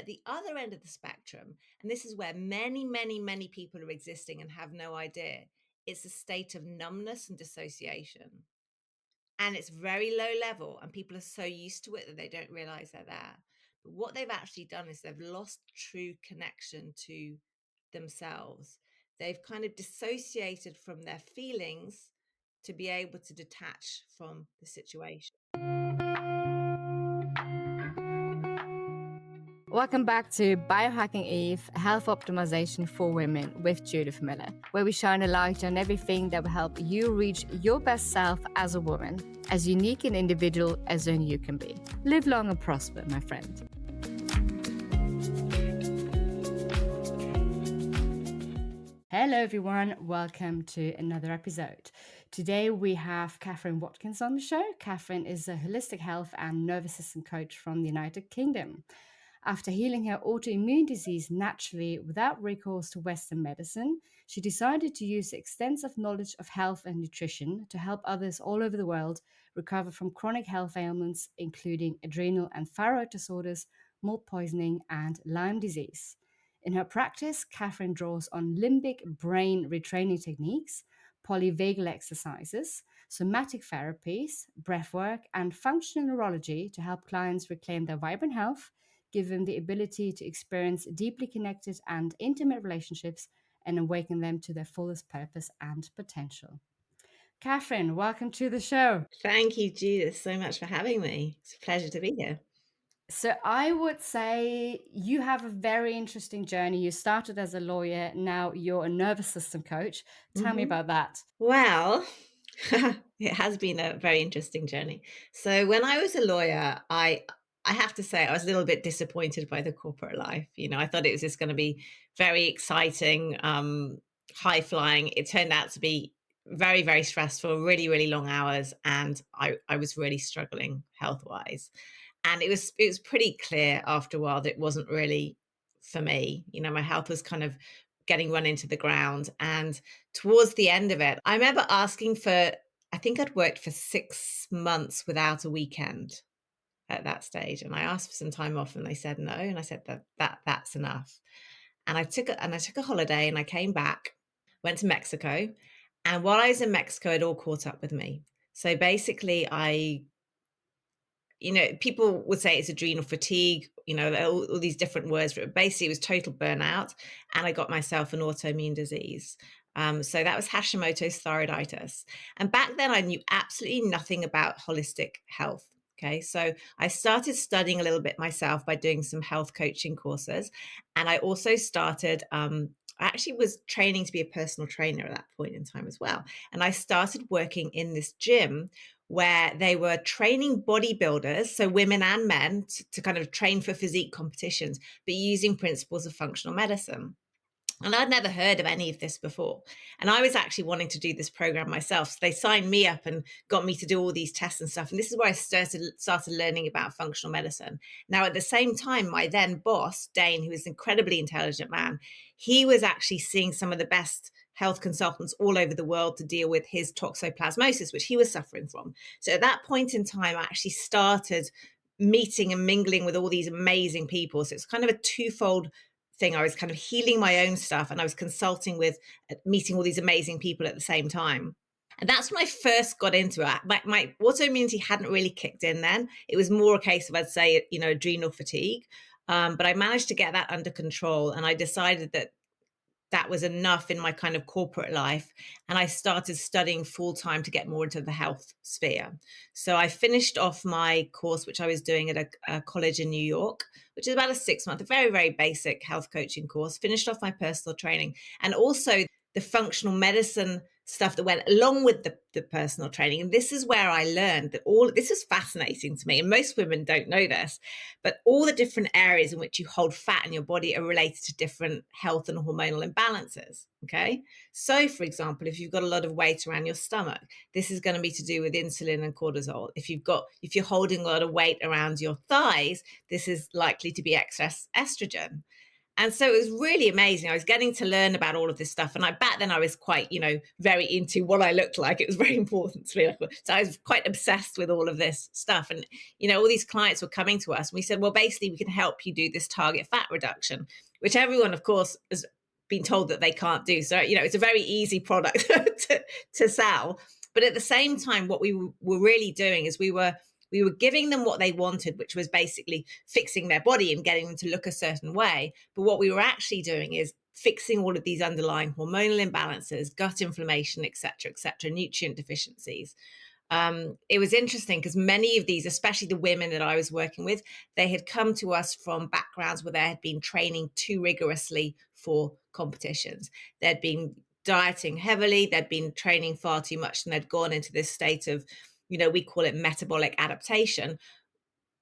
the other end of the spectrum, and this is where many, many, many people are existing and have no idea, it's a state of numbness and dissociation. And it's very low level, and people are so used to it that they don't realize they're there. But what they've actually done is they've lost true connection to themselves. They've kind of dissociated from their feelings to be able to detach from the situation. Welcome back to Biohacking Eve, Health Optimization for Women with Judith Miller, where we shine a light on everything that will help you reach your best self as a woman, as unique and individual as only you can be. Live long and prosper, my friend. Hello everyone, welcome to another episode. Today we have Katherine Watkins on the show. Katherine is a holistic health and nervous system coach from the United Kingdom. After healing her autoimmune disease naturally without recourse to Western medicine, she decided to use extensive knowledge of health and nutrition to help others all over the world recover from chronic health ailments, including adrenal and thyroid disorders, mold poisoning, and Lyme disease. In her practice, Katherine draws on limbic brain retraining techniques, polyvagal exercises, somatic therapies, breathwork, and functional neurology to help clients reclaim their vibrant health, give them the ability to experience deeply connected and intimate relationships, and awaken them to their fullest purpose and potential. Katherine, welcome to the show. Thank you, Judith, so much for having me. It's a pleasure to be here. So I would say you have a very interesting journey. You started as a lawyer, now you're a nervous system coach. Tell me about that. Well, it has been a very interesting journey. So when I was a lawyer, I have to say I was a little bit disappointed by the corporate life. I thought it was just going to be very exciting, high flying. It turned out to be very, very stressful, really, really long hours, and I was really struggling health wise. And it was pretty clear after a while that it wasn't really for me. My health was kind of getting run into the ground. And towards the end of it, I remember asking for, I think I'd worked for 6 months without a weekend at that stage. And I asked for some time off and they said no. And I said that's enough. And I took a holiday and I came back, went to Mexico. And while I was in Mexico, it all caught up with me. So basically people would say it's adrenal fatigue, all these different words, but basically it was total burnout. And I got myself an autoimmune disease. So that was Hashimoto's thyroiditis. And back then I knew absolutely nothing about holistic health. Okay. So I started studying a little bit myself by doing some health coaching courses. And I also started, I actually was training to be a personal trainer at that point in time as well. And I started working in this gym where they were training bodybuilders, so women and men, to kind of train for physique competitions, but using principles of functional medicine. And I'd never heard of any of this before. And I was actually wanting to do this program myself. So they signed me up and got me to do all these tests and stuff. And this is where I started learning about functional medicine. Now, at the same time, my then boss, Dane, who was an incredibly intelligent man, he was actually seeing some of the best health consultants all over the world to deal with his toxoplasmosis, which he was suffering from. So at that point in time, I actually started meeting and mingling with all these amazing people. So it's kind of a twofold thing. I was kind of healing my own stuff and I was consulting with, meeting all these amazing people at the same time. And that's when I first got into it. My autoimmunity hadn't really kicked in then. It was more a case of, I'd say, adrenal fatigue. But I managed to get that under control. And I decided that was enough in my kind of corporate life. And I started studying full time to get more into the health sphere. So I finished off my course, which I was doing at a college in New York, which is about a 6-month, a very, very basic health coaching course, finished off my personal training and also the functional medicine stuff that went along with the personal training. And this is where I learned that this is fascinating to me. And most women don't know this, but all the different areas in which you hold fat in your body are related to different health and hormonal imbalances. Okay. So for example, if you've got a lot of weight around your stomach, this is going to be to do with insulin and cortisol. If you're holding a lot of weight around your thighs, this is likely to be excess estrogen. And so it was really amazing. I was getting to learn about all of this stuff. And back then I was quite, very into what I looked like. It was very important to me. So I was quite obsessed with all of this stuff. And, all these clients were coming to us and we said, well, basically we can help you do this target fat reduction, which everyone, of course, has been told that they can't do. So, it's a very easy product to sell. But at the same time, what we were really doing is we were giving them what they wanted, which was basically fixing their body and getting them to look a certain way. But what we were actually doing is fixing all of these underlying hormonal imbalances, gut inflammation, et cetera, nutrient deficiencies. It was interesting because many of these, especially the women that I was working with, they had come to us from backgrounds where they had been training too rigorously for competitions. They'd been dieting heavily, they'd been training far too much, and they'd gone into this state of, we call it metabolic adaptation.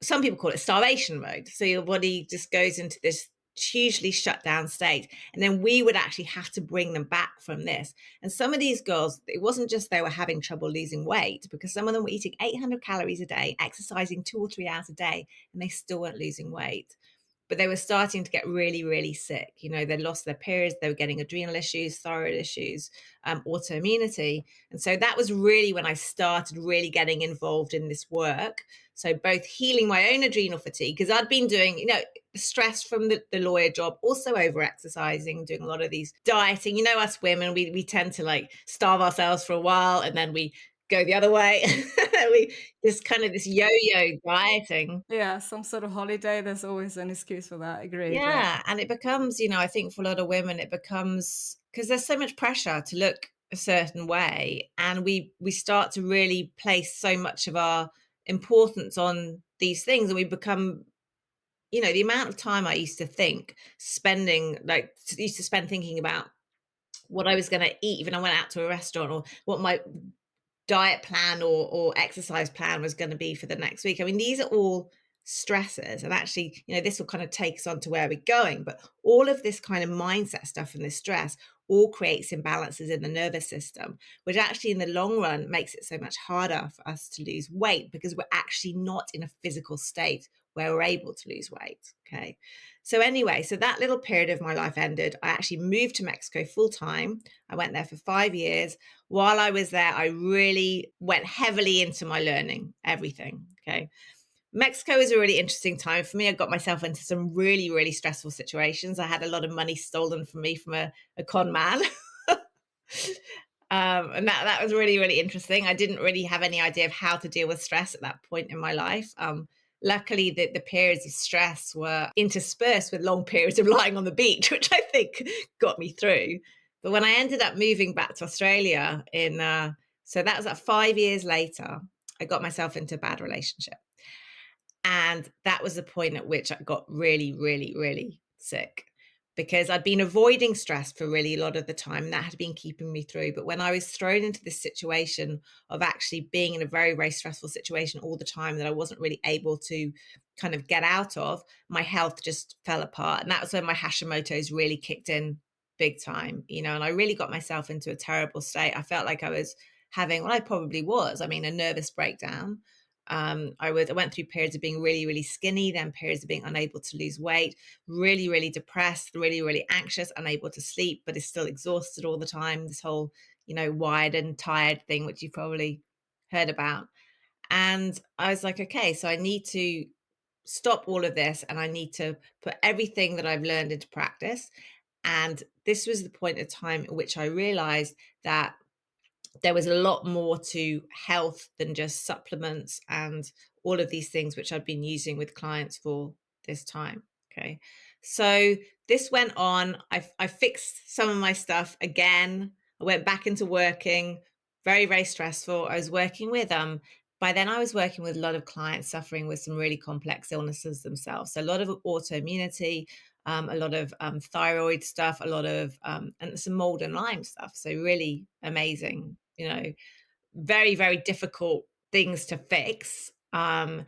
Some people call it starvation mode. So your body just goes into this hugely shut down state. And then we would actually have to bring them back from this. And some of these girls, it wasn't just they were having trouble losing weight, because some of them were eating 800 calories a day, exercising 2 or 3 hours a day, and they still weren't losing weight. But they were starting to get really, really sick. They lost their periods, they were getting adrenal issues, thyroid issues, autoimmunity. And so that was really when I started really getting involved in this work. So both healing my own adrenal fatigue, because I'd been doing, stress from the lawyer job, also over exercising, doing a lot of these dieting. Us women, we tend to like starve ourselves for a while and then we go the other way. We just kind of this yo-yo dieting. Yeah, some sort of holiday, there's always an excuse for that. Agreed, yeah. Yeah, and it becomes, I think for a lot of women, it becomes because there's so much pressure to look a certain way, and we start to really place so much of our importance on these things, and we become, the amount of time I used to think spending, like, used to spend thinking about what I was going to eat when I went out to a restaurant, or what my diet plan or exercise plan was going to be for the next week. I mean, these are all stresses. And actually, this will kind of take us on to where we're going. But all of this kind of mindset stuff and this stress all creates imbalances in the nervous system, which actually in the long run makes it so much harder for us to lose weight, because we're actually not in a physical state where we're able to lose weight. Okay. So anyway, so that little period of my life ended. I actually moved to Mexico full time. I went there for 5 years. While I was there, I really went heavily into my learning, everything. Okay. Mexico was a really interesting time for me. I got myself into some really, really stressful situations. I had a lot of money stolen from me from a con man. And that was really, really interesting. I didn't really have any idea of how to deal with stress at that point in my life. Luckily, the periods of stress were interspersed with long periods of lying on the beach, which I think got me through. But when I ended up moving back to Australia so that was 5 years later, I got myself into a bad relationship. And that was the point at which I got really, really, really sick, because I'd been avoiding stress for really a lot of the time. And that had been keeping me through. But when I was thrown into this situation of actually being in a very, very stressful situation all the time that I wasn't really able to kind of get out of, my health just fell apart. And that was when my Hashimoto's really kicked in big time, and I really got myself into a terrible state. I felt like I was having, well, I probably was, I mean, a nervous breakdown. I went through periods of being really, really skinny, then periods of being unable to lose weight, really, really depressed, really, really anxious, unable to sleep, but is still exhausted all the time. This whole, wired and tired thing, which you probably heard about. And I was like, okay, so I need to stop all of this and I need to put everything that I've learned into practice. And this was the point of time at which I realized that there was a lot more to health than just supplements and all of these things which I've been using with clients for this time. Okay. So this went on. I fixed some of my stuff again. I went back into working, very, very stressful. I was working with, by then I was working with a lot of clients suffering with some really complex illnesses themselves. So a lot of autoimmunity, a lot of thyroid stuff, a lot of, and some mold and Lyme stuff. So really amazing, very, very difficult things to fix. And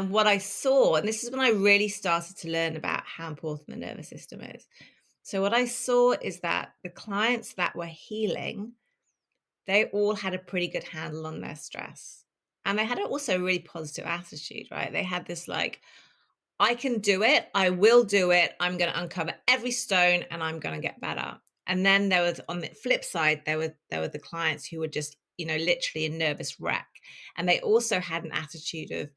what I saw, and this is when I really started to learn about how important the nervous system is. So what I saw is that the clients that were healing, they all had a pretty good handle on their stress. And they had also a really positive attitude, right? They had this like, I can do it. I will do it. I'm going to uncover every stone and I'm going to get better. And then there was on the flip side, there were the clients who were just, literally a nervous wreck. And they also had an attitude of,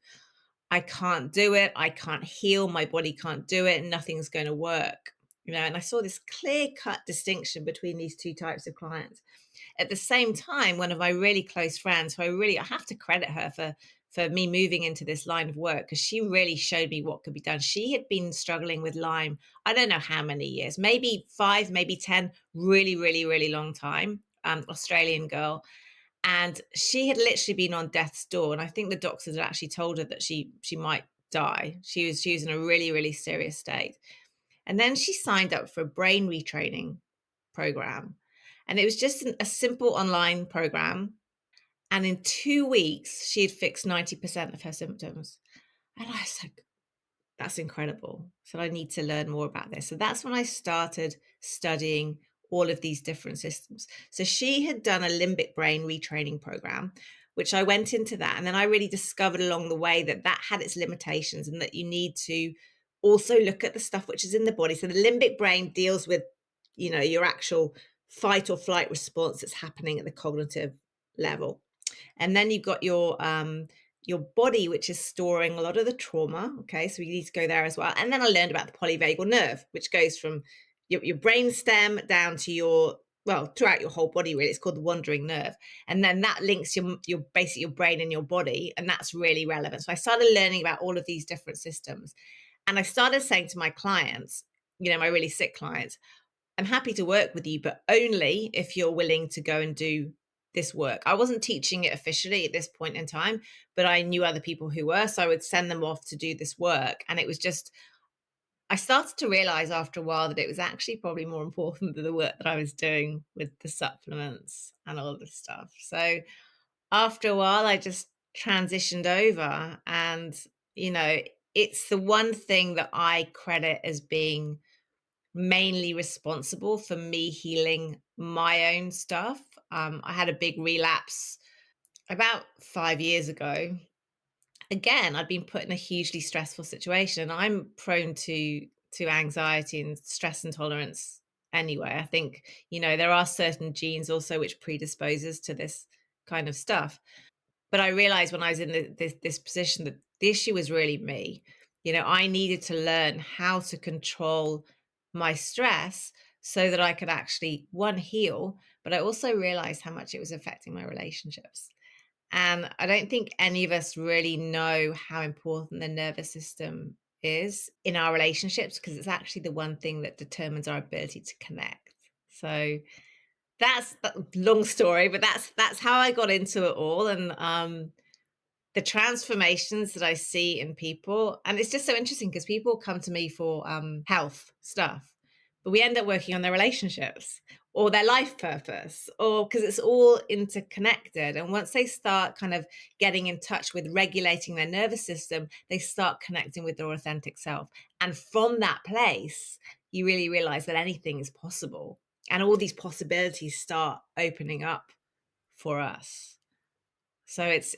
I can't do it. I can't heal. My body can't do it. Nothing's going to work. And I saw this clear cut distinction between these two types of clients. At the same time, one of my really close friends, I have to credit her for me moving into this line of work, because she really showed me what could be done. She had been struggling with Lyme, I don't know how many years, maybe 5, maybe 10, really, really, really long time. Australian girl, and she had literally been on death's door. And I think the doctors had actually told her that she might die. She was in a really, really serious state. And then she signed up for a brain retraining program. And it was just a simple online program. And in 2 weeks, she had fixed 90% of her symptoms. And I was like, that's incredible. So I need to learn more about this. So that's when I started studying all of these different systems. So she had done a limbic brain retraining program, which I went into that. And then I really discovered along the way that that had its limitations and that you need to also look at the stuff which is in the body. So the limbic brain deals with, your actual fight or flight response that's happening at the cognitive level. And then you've got your body, which is storing a lot of the trauma. Okay, so we need to go there as well. And then I learned about the polyvagal nerve, which goes from your brain stem down to throughout your whole body, really. It's called the wandering nerve. And then that links your basically your brain and your body. And that's really relevant. So I started learning about all of these different systems. And I started saying to my clients, my really sick clients, I'm happy to work with you, but only if you're willing to go and do this work. I wasn't teaching it officially at this point in time, but I knew other people who were. So I would send them off to do this work. And it was just, I started to realize after a while that it was actually probably more important than the work that I was doing with the supplements and all this stuff. So after a while, I just transitioned over. And, you know, it's the one thing that I credit as being mainly responsible for me healing my own stuff. I had a big relapse about 5 years ago. Again, I'd been put in a hugely stressful situation, and I'm prone to anxiety and stress intolerance anyway. I think, there are certain genes also which predisposes to this kind of stuff. But I realized when I was in this position that the issue was really me. I needed to learn how to control my stress so that I could actually, one, heal, but I also realized how much it was affecting my relationships. And I don't think any of us really know how important the nervous system is in our relationships, because it's actually the one thing that determines our ability to connect. So that's a long story, but that's how I got into it all. And the transformations that I see in people, and it's just so interesting because people come to me for health stuff, but we end up working on their relationships or their life purpose, or because it's all interconnected. And once they start kind of getting in touch with regulating their nervous system, they start connecting with their authentic self. And from that place, you really realize that anything is possible, and all these possibilities start opening up for us. So it's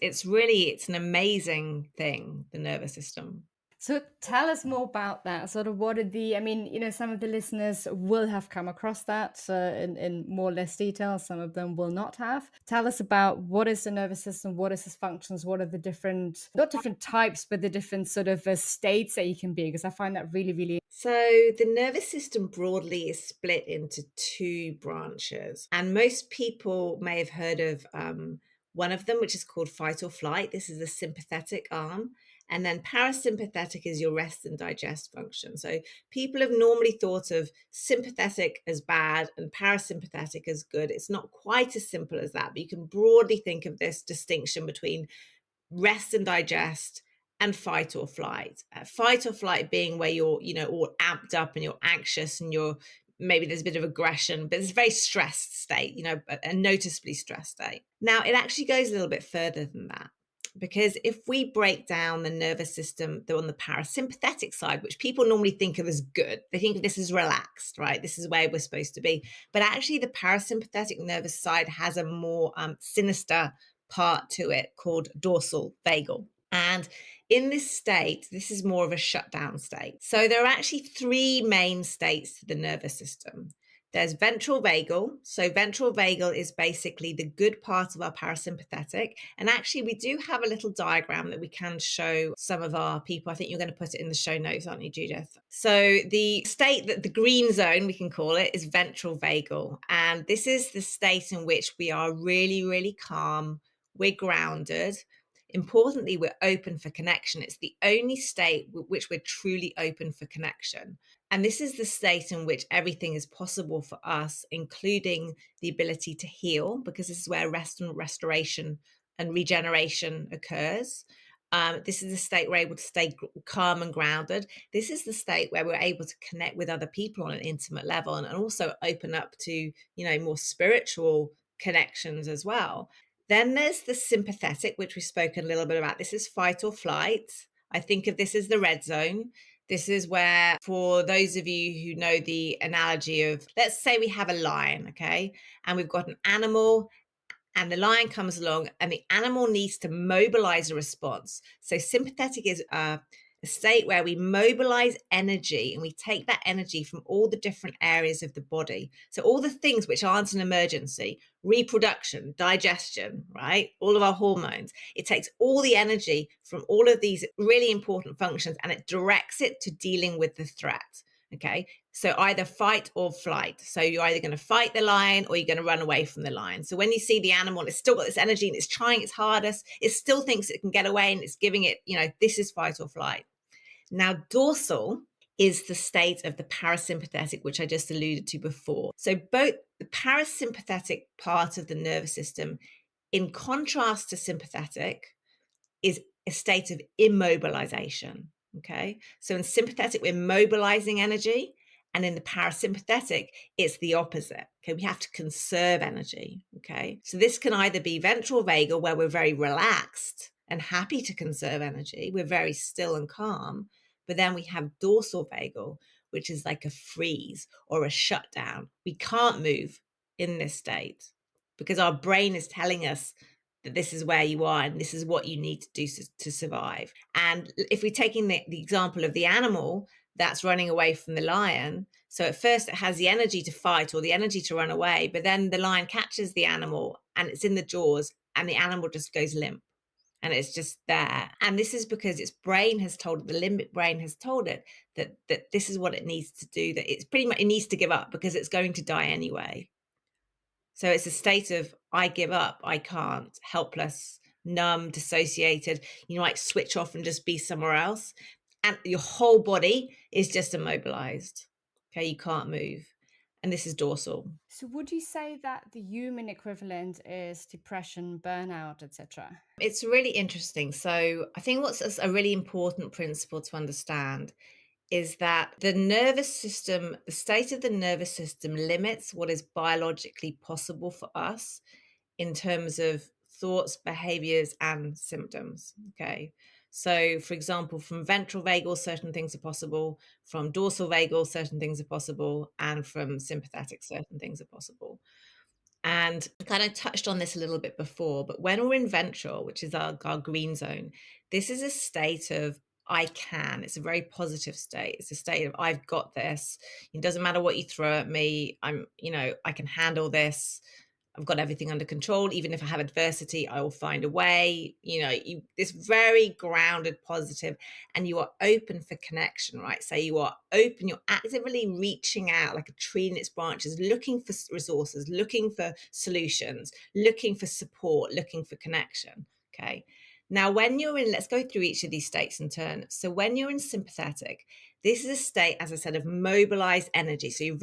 an amazing thing, the nervous system. So tell us more about that. Sort of what are the, I mean, some of the listeners will have come across that in more or less detail. Some of them will not have. Tell us about what is the nervous system, what is its functions, what are the different, not different types, but the different sort of states that you can be, because I find that really, really. So the nervous system broadly is split into two branches, and most people may have heard of one of them, which is called fight or flight. This is the sympathetic arm. And then parasympathetic is your rest and digest function. So people have normally thought of sympathetic as bad and parasympathetic as good. It's not quite as simple as that, but you can broadly think of this distinction between rest and digest and fight or flight. Fight or flight being where you're, all amped up and you're anxious and maybe there's a bit of aggression, but it's a very stressed state, a noticeably stressed state. Now, it actually goes a little bit further than that, because if we break down the nervous system on the parasympathetic side, which people normally think of as good, they think of this as relaxed, right? This is where we're supposed to be. But actually, the parasympathetic nervous side has a more sinister part to it called dorsal vagal. And in this state, this is more of a shutdown state. So there are actually three main states to the nervous system. There's ventral vagal. So ventral vagal is basically the good part of our parasympathetic. And actually, we do have a little diagram that we can show some of our people. I think you're going to put it in the show notes, aren't you, Judith? So the state that the green zone, we can call it, is ventral vagal. And this is the state in which we are really, really calm. We're grounded. Importantly, we're open for connection. It's the only state which we're truly open for connection. And this is the state in which everything is possible for us, including the ability to heal, because this is where rest and restoration and regeneration occurs. This is the state we're able to stay calm and grounded. This is the state where we're able to connect with other people on an intimate level, and also open up to, more spiritual connections as well. Then there's the sympathetic, which we've spoken a little bit about. This is fight or flight. I think of this as the red zone. This is where, for those of you who know the analogy of, let's say we have a lion, okay, and we've got an animal, and the lion comes along, and the animal needs to mobilize a response. So sympathetic is a state where we mobilize energy, and we take that energy from all the different areas of the body. So all the things which aren't an emergency, reproduction, digestion, right? All of our hormones. It takes all the energy from all of these really important functions, and it directs it to dealing with the threat. Okay. So either fight or flight. So you're either going to fight the lion or you're going to run away from the lion. So when you see the animal, it's still got this energy and it's trying its hardest. It still thinks it can get away, and it's giving it, this is fight or flight. Now, dorsal is the state of the parasympathetic, which I just alluded to before. So both the parasympathetic part of the nervous system, in contrast to sympathetic, is a state of immobilization. Okay. So in sympathetic, we're mobilizing energy. And in the parasympathetic, it's the opposite. Okay. We have to conserve energy. Okay. So this can either be ventral vagal, where we're very relaxed and happy to conserve energy. We're very still and calm. But then we have dorsal vagal, which is like a freeze or a shutdown. We can't move in this state because our brain is telling us that this is where you are and this is what you need to do to survive. And if we're taking the example of the animal that's running away from the lion, so at first it has the energy to fight or the energy to run away, but then the lion catches the animal and it's in the jaws, and the animal just goes limp and it's just there. And this is because its brain has told it, the limbic brain has told it that this is what it needs to do, that it's pretty much, it needs to give up because it's going to die anyway. So it's a state of, I give up, I can't, helpless, numb, dissociated. You might switch off and just be somewhere else. And your whole body is just immobilized. Okay, you can't move. And this is dorsal. So would you say that the human equivalent is depression, burnout, etc.? It's really interesting. So I think what's a really important principle to understand is that the nervous system, the state of the nervous system limits what is biologically possible for us in terms of thoughts, behaviors, and symptoms. Okay. So, for example, from ventral vagal, certain things are possible. From dorsal vagal, certain things are possible. And from sympathetic, certain things are possible. And I kind of touched on this a little bit before, but when we're in ventral, which is our green zone, this is a state of I can. It's a very positive state. It's a state of I've got this. It doesn't matter what you throw at me. I can handle this. I've got everything under control. Even if I have adversity, I will find a way. This very grounded, positive, and you are open for connection, right? So you are open, you're actively reaching out like a tree in its branches, looking for resources, looking for solutions, looking for support, looking for connection. Okay. Now, when you're in, let's go through each of these states in turn. So when you're in sympathetic, this is a state, as I said, of mobilized energy. So you're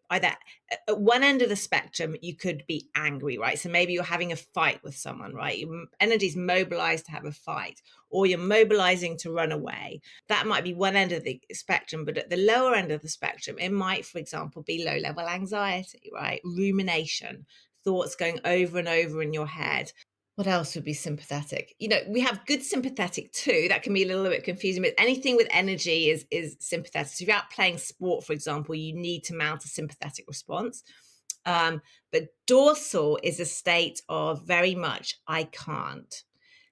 either at one end of the spectrum, you could be angry, right? So maybe you're having a fight with someone, right? Your energy is mobilized to have a fight, or you're mobilizing to run away. That might be one end of the spectrum, but at the lower end of the spectrum, it might, for example, be low-level anxiety, right? Rumination, thoughts going over and over in your head. What else would be sympathetic? We have good sympathetic too. That can be a little bit confusing, but anything with energy is sympathetic. So if you're out playing sport, for example, you need to mount a sympathetic response. But dorsal is a state of very much, I can't.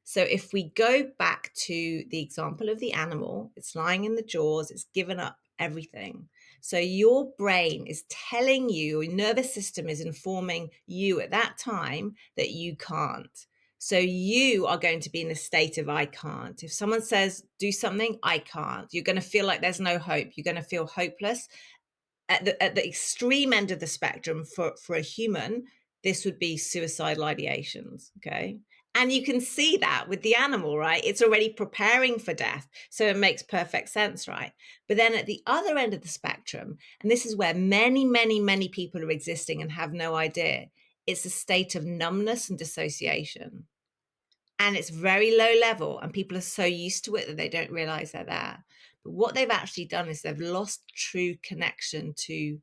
So if we go back to the example of the animal, it's lying in the jaws, it's given up everything. So your brain is telling you, your nervous system is informing you at that time that you can't. So you are going to be in a state of I can't. If someone says do something, I can't. You're going to feel like there's no hope. You're going to feel hopeless. At the extreme end of the spectrum for a human, this would be suicidal ideations. Okay. And you can see that with the animal, right? It's already preparing for death. So it makes perfect sense, right? But then at the other end of the spectrum, and this is where many, many, many people are existing and have no idea, it's a state of numbness and dissociation. And it's very low level, and people are so used to it that they don't realize they're there. But what they've actually done is they've lost true connection to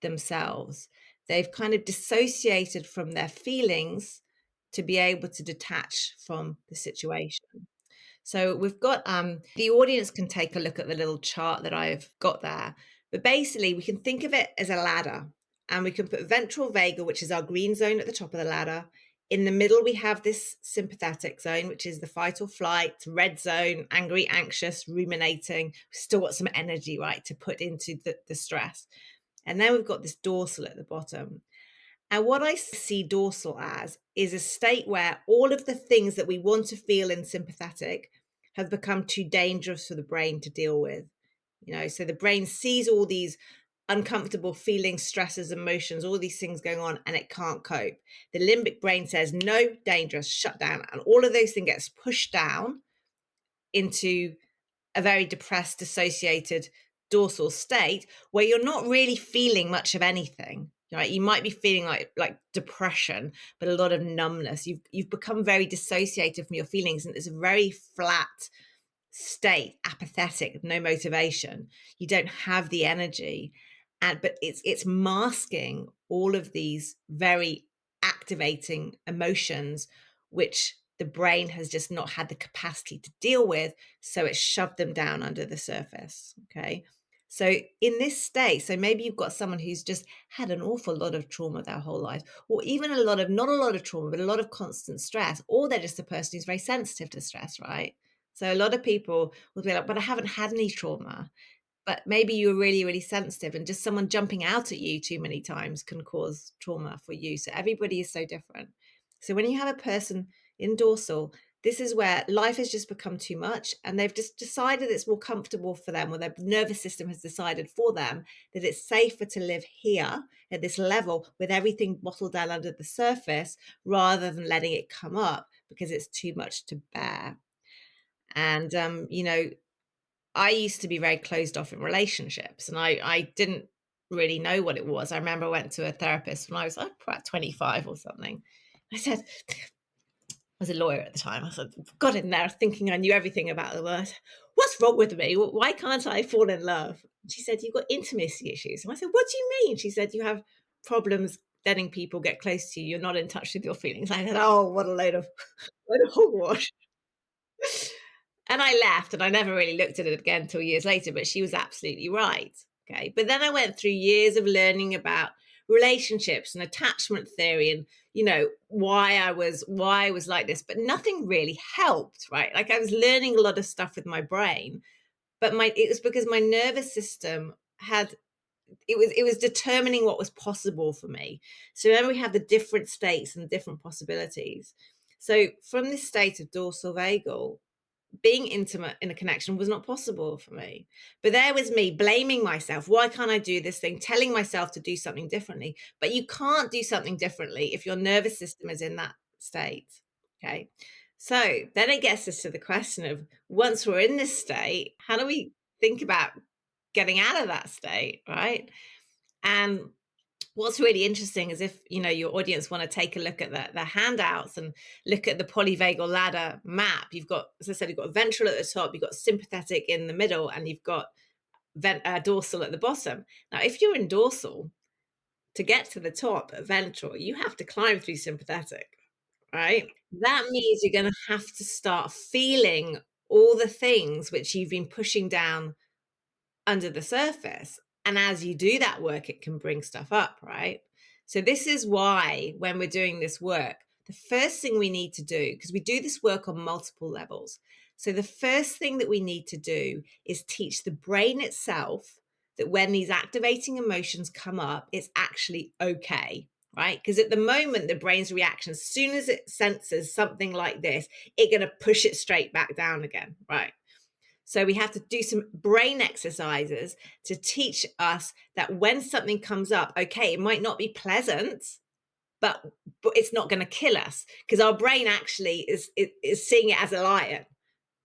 themselves. They've kind of dissociated from their feelings to be able to detach from the situation. So we've got the audience can take a look at the little chart that I've got there. But basically, we can think of it as a ladder, and we can put ventral vagal, which is our green zone at the top of the ladder. In the middle, we have this sympathetic zone, which is the fight or flight, red zone, angry, anxious, ruminating. We've still got some energy, right, to put into the stress. And then we've got this dorsal at the bottom. And what I see dorsal as is a state where all of the things that we want to feel in sympathetic have become too dangerous for the brain to deal with. So the brain sees all these uncomfortable feelings, stresses, emotions, all these things going on, and it can't cope. The limbic brain says, no, dangerous, shut down. And all of those things gets pushed down into a very depressed, dissociated dorsal state where you're not really feeling much of anything. Right? You might be feeling like depression, but a lot of numbness. You've become very dissociated from your feelings, and it's a very flat state, apathetic, no motivation. You don't have the energy, but it's masking all of these very activating emotions, which the brain has just not had the capacity to deal with, so it's shoved them down under the surface. Okay. So in this state, so maybe you've got someone who's just had an awful lot of trauma their whole life, or even not a lot of trauma, but a lot of constant stress, or they're just a person who's very sensitive to stress, right? So a lot of people will be like, but I haven't had any trauma. But maybe you're really, really sensitive, and just someone jumping out at you too many times can cause trauma for you. So everybody is so different. So when you have a person in dorsal, this is where life has just become too much, and they've just decided it's more comfortable for them, or their nervous system has decided for them that it's safer to live here at this level with everything bottled down under the surface rather than letting it come up because it's too much to bear. And I used to be very closed off in relationships, and I didn't really know what it was. I remember I went to a therapist when I was about 25 or something. I said, I was a lawyer at the time. I said, got in there thinking I knew everything about the world. What's wrong with me? Why can't I fall in love? She said, you've got intimacy issues. And I said, what do you mean? She said, you have problems letting people get close to you. You're not in touch with your feelings. I said, oh, what a load of hogwash. And I left, and I never really looked at it again until years later, but she was absolutely right. Okay. But then I went through years of learning about relationships and attachment theory, and why I was like this, but nothing really helped, right? Like, I was learning a lot of stuff with my brain, but it was because my nervous system had it was determining what was possible for me. So then we have the different states and different possibilities. So from this state of dorsal vagal, being intimate in a connection was not possible for me. But there was me blaming myself. Why can't I do this thing? Telling myself to do something differently. But you can't do something differently if your nervous system is in that state. Okay. So then it gets us to the question of, once we're in this state, how do we think about getting out of that state? Right. And what's really interesting is, if your audience want to take a look at the handouts and look at the polyvagal ladder map, you've got, as I said, you've got ventral at the top, you've got sympathetic in the middle, and you've got dorsal at the bottom. Now, if you're in dorsal, to get to the top at ventral, you have to climb through sympathetic, right? That means you're going to have to start feeling all the things which you've been pushing down under the surface. And as you do that work, it can bring stuff up, right? So this is why, when we're doing this work, the first thing we need to do, because we do this work on multiple levels. So the first thing that we need to do is teach the brain itself that when these activating emotions come up, it's actually okay, right? Because at the moment, the brain's reaction, as soon as it senses something like this, it's going to push it straight back down again, right? So we have to do some brain exercises to teach us that when something comes up, okay, it might not be pleasant, but it's not going to kill us, because our brain actually is seeing it as a lion.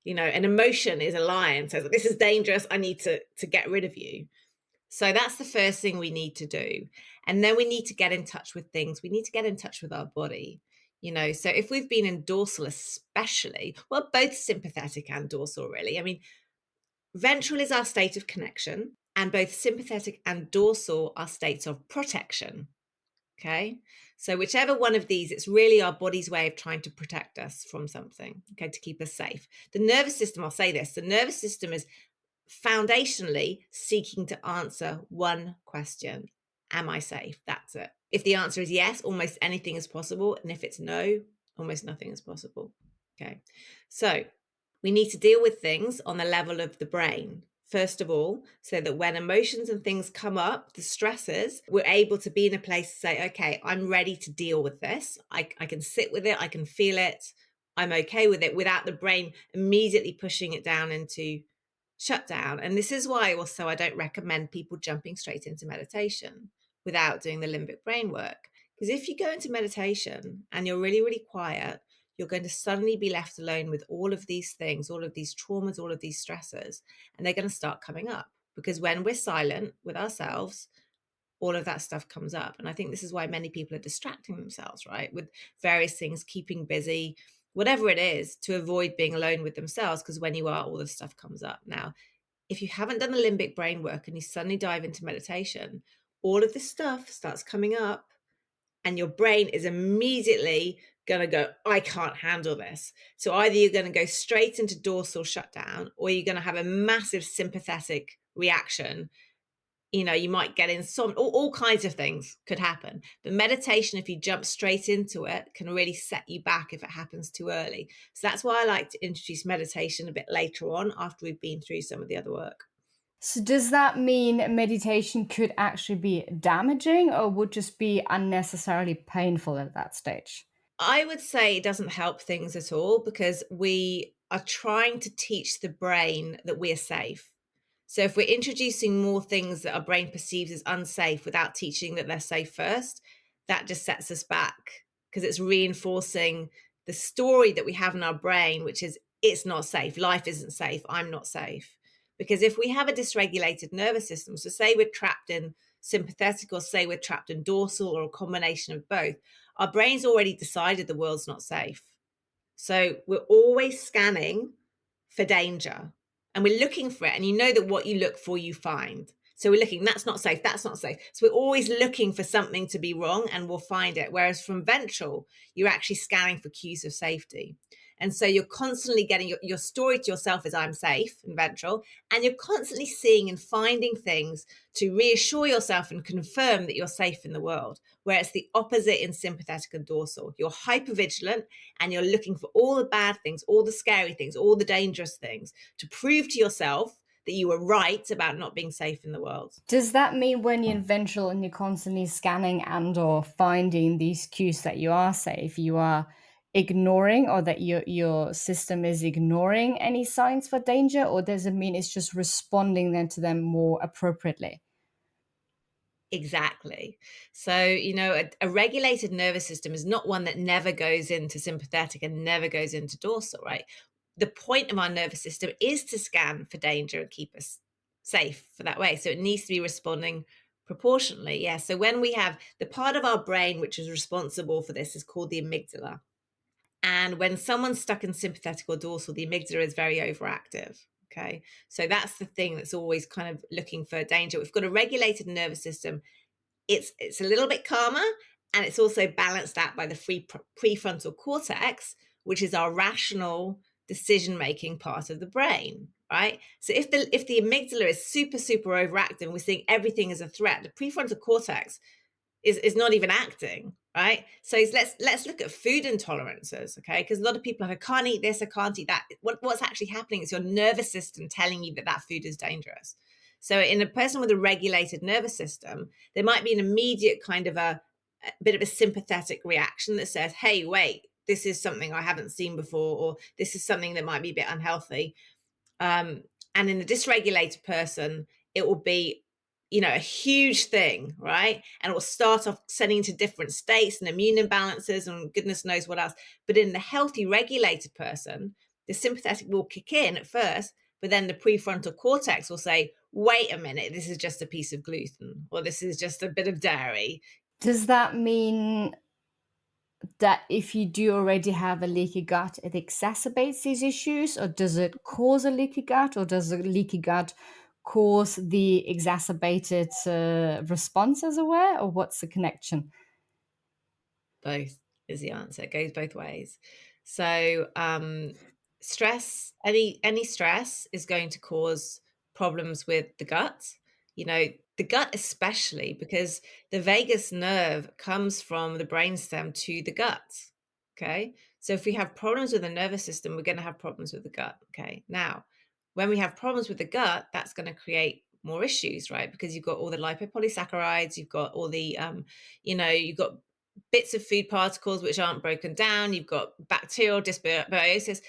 An emotion is a lion, says this is dangerous, I need to get rid of you. So that's the first thing we need to do. And then we need to get in touch with things. We need to get in touch with our body. So if we've been in dorsal, especially, well, both sympathetic and dorsal, really. I mean, ventral is our state of connection, and both sympathetic and dorsal are states of protection. Okay. So whichever one of these, it's really our body's way of trying to protect us from something, okay, to keep us safe. The nervous system, I'll say this, the nervous system is foundationally seeking to answer one question. Am I safe? That's it. If the answer is yes, almost anything is possible. And if it's no, almost nothing is possible. Okay. So we need to deal with things on the level of the brain, first of all, so that when emotions and things come up, the stresses, we're able to be in a place to say, okay, I'm ready to deal with this. I can sit with it. I can feel it. I'm okay with it, without the brain immediately pushing it down into shutdown. And this is why also I don't recommend people jumping straight into meditation without doing the limbic brain work. Because if you go into meditation and you're really, really quiet, you're going to suddenly be left alone with all of these things, all of these traumas, all of these stressors, and they're going to start coming up. Because when we're silent with ourselves, all of that stuff comes up. And I think this is why many people are distracting themselves, right? With various things, keeping busy, whatever it is, to avoid being alone with themselves. Because when you are, all this stuff comes up. Now, if you haven't done the limbic brain work and you suddenly dive into meditation, all of this stuff starts coming up, and your brain is immediately going to go, I can't handle this. So either you're going to go straight into dorsal shutdown, or you're going to have a massive sympathetic reaction. You might get in all kinds of things could happen. But meditation, if you jump straight into it, can really set you back if it happens too early. So that's why I like to introduce meditation a bit later on, after we've been through some of the other work. So does that mean meditation could actually be damaging or would just be unnecessarily painful at that stage? I would say it doesn't help things at all, because we are trying to teach the brain that we're safe. So if we're introducing more things that our brain perceives as unsafe without teaching that they're safe first, that just sets us back, because it's reinforcing the story that we have in our brain, which is it's not safe, life isn't safe, I'm not safe. Because if we have a dysregulated nervous system, so say we're trapped in sympathetic, or say we're trapped in dorsal, or a combination of both, our brain's already decided the world's not safe. So we're always scanning for danger, and we're looking for it. And you know that what you look for, you find. So we're looking, that's not safe, that's not safe. So we're always looking for something to be wrong, and we'll find it. Whereas from ventral, you're actually scanning for cues of safety. And so you're constantly getting your story to yourself is I'm safe in ventral, and you're constantly seeing and finding things to reassure yourself and confirm that you're safe in the world. Where it's the opposite in sympathetic and dorsal. You're hypervigilant, and you're looking for all the bad things, all the scary things, all the dangerous things, to prove to yourself that you were right about not being safe in the world. Does that mean when you're in ventral and you're constantly scanning and or finding these cues that you are safe, you are ignoring, or that your system is ignoring any signs for danger, or does it mean it's just responding then to them more appropriately? Exactly. So, a regulated nervous system is not one that never goes into sympathetic and never goes into dorsal, right? The point of our nervous system is to scan for danger and keep us safe for that way. So it needs to be responding proportionally. Yeah. So when we have the part of our brain which is responsible for this is called the amygdala. And when someone's stuck in sympathetic or dorsal, the amygdala is very overactive. Okay. So that's the thing that's always kind of looking for danger. We've got a regulated nervous system. It's a little bit calmer, and it's also balanced out by the prefrontal cortex, which is our rational decision-making part of the brain, right? So if the amygdala is super, super overactive and we're seeing everything as a threat, the prefrontal cortex is not even acting, right? So let's look at food intolerances, okay? Because a lot of people are like, I can't eat this, I can't eat that. What's actually happening is your nervous system telling you that that food is dangerous. So in a person with a regulated nervous system, there might be an immediate kind of a bit of a sympathetic reaction that says, hey, wait, this is something I haven't seen before, or this is something that might be a bit unhealthy. And in a dysregulated person, it will be, a huge thing, right? And it will start off sending into different states and immune imbalances and goodness knows what else. But in the healthy, regulated person, the sympathetic will kick in at first, but then the prefrontal cortex will say, wait a minute, this is just a piece of gluten, or this is just a bit of dairy. Does that mean that if you do already have a leaky gut, it exacerbates these issues, or does it cause a leaky gut, or does a leaky gut cause the exacerbated response as well, or what's the connection? Both is the answer. It goes both ways. So stress, any stress is going to cause problems with the gut. The gut especially, because the vagus nerve comes from the brainstem to the gut. Okay. So if we have problems with the nervous system, we're going to have problems with the gut. Okay. Now, when we have problems with the gut, that's going to create more issues, right? Because you've got all the lipopolysaccharides, you've got all the you've got bits of food particles which aren't broken down, you've got bacterial dysbiosis.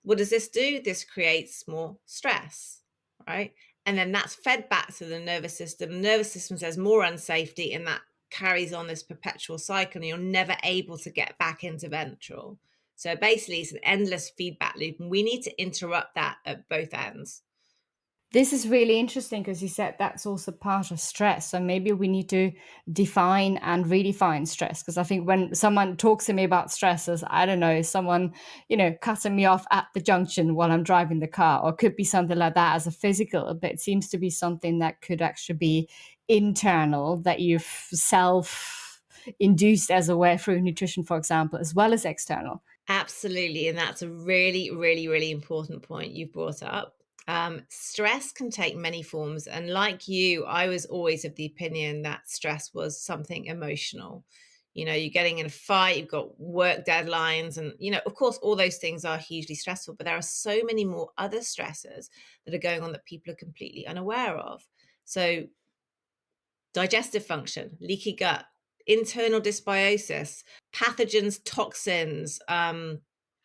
What does this do? This creates more stress, right? And then that's fed back to the nervous system. The nervous system says more unsafety, and that carries on this perpetual cycle, and you're never able to get back into ventral. So basically, it's an endless feedback loop, and we need to interrupt that at both ends. This is really interesting because you said that's also part of stress. So maybe we need to define and redefine stress. Because I think when someone talks to me about stress, as I don't know, someone, cutting me off at the junction while I'm driving the car, or could be something like that as a physical, but it seems to be something that could actually be internal, that you've self induced as a way through nutrition, for example, as well as external. Absolutely. And that's a really, really, really important point you've brought up. Stress can take many forms. And like you, I was always of the opinion that stress was something emotional. You're getting in a fight, you've got work deadlines, and, of course, all those things are hugely stressful, but there are so many more other stresses that are going on that people are completely unaware of. So, digestive function, leaky gut, internal dysbiosis, pathogens, toxins,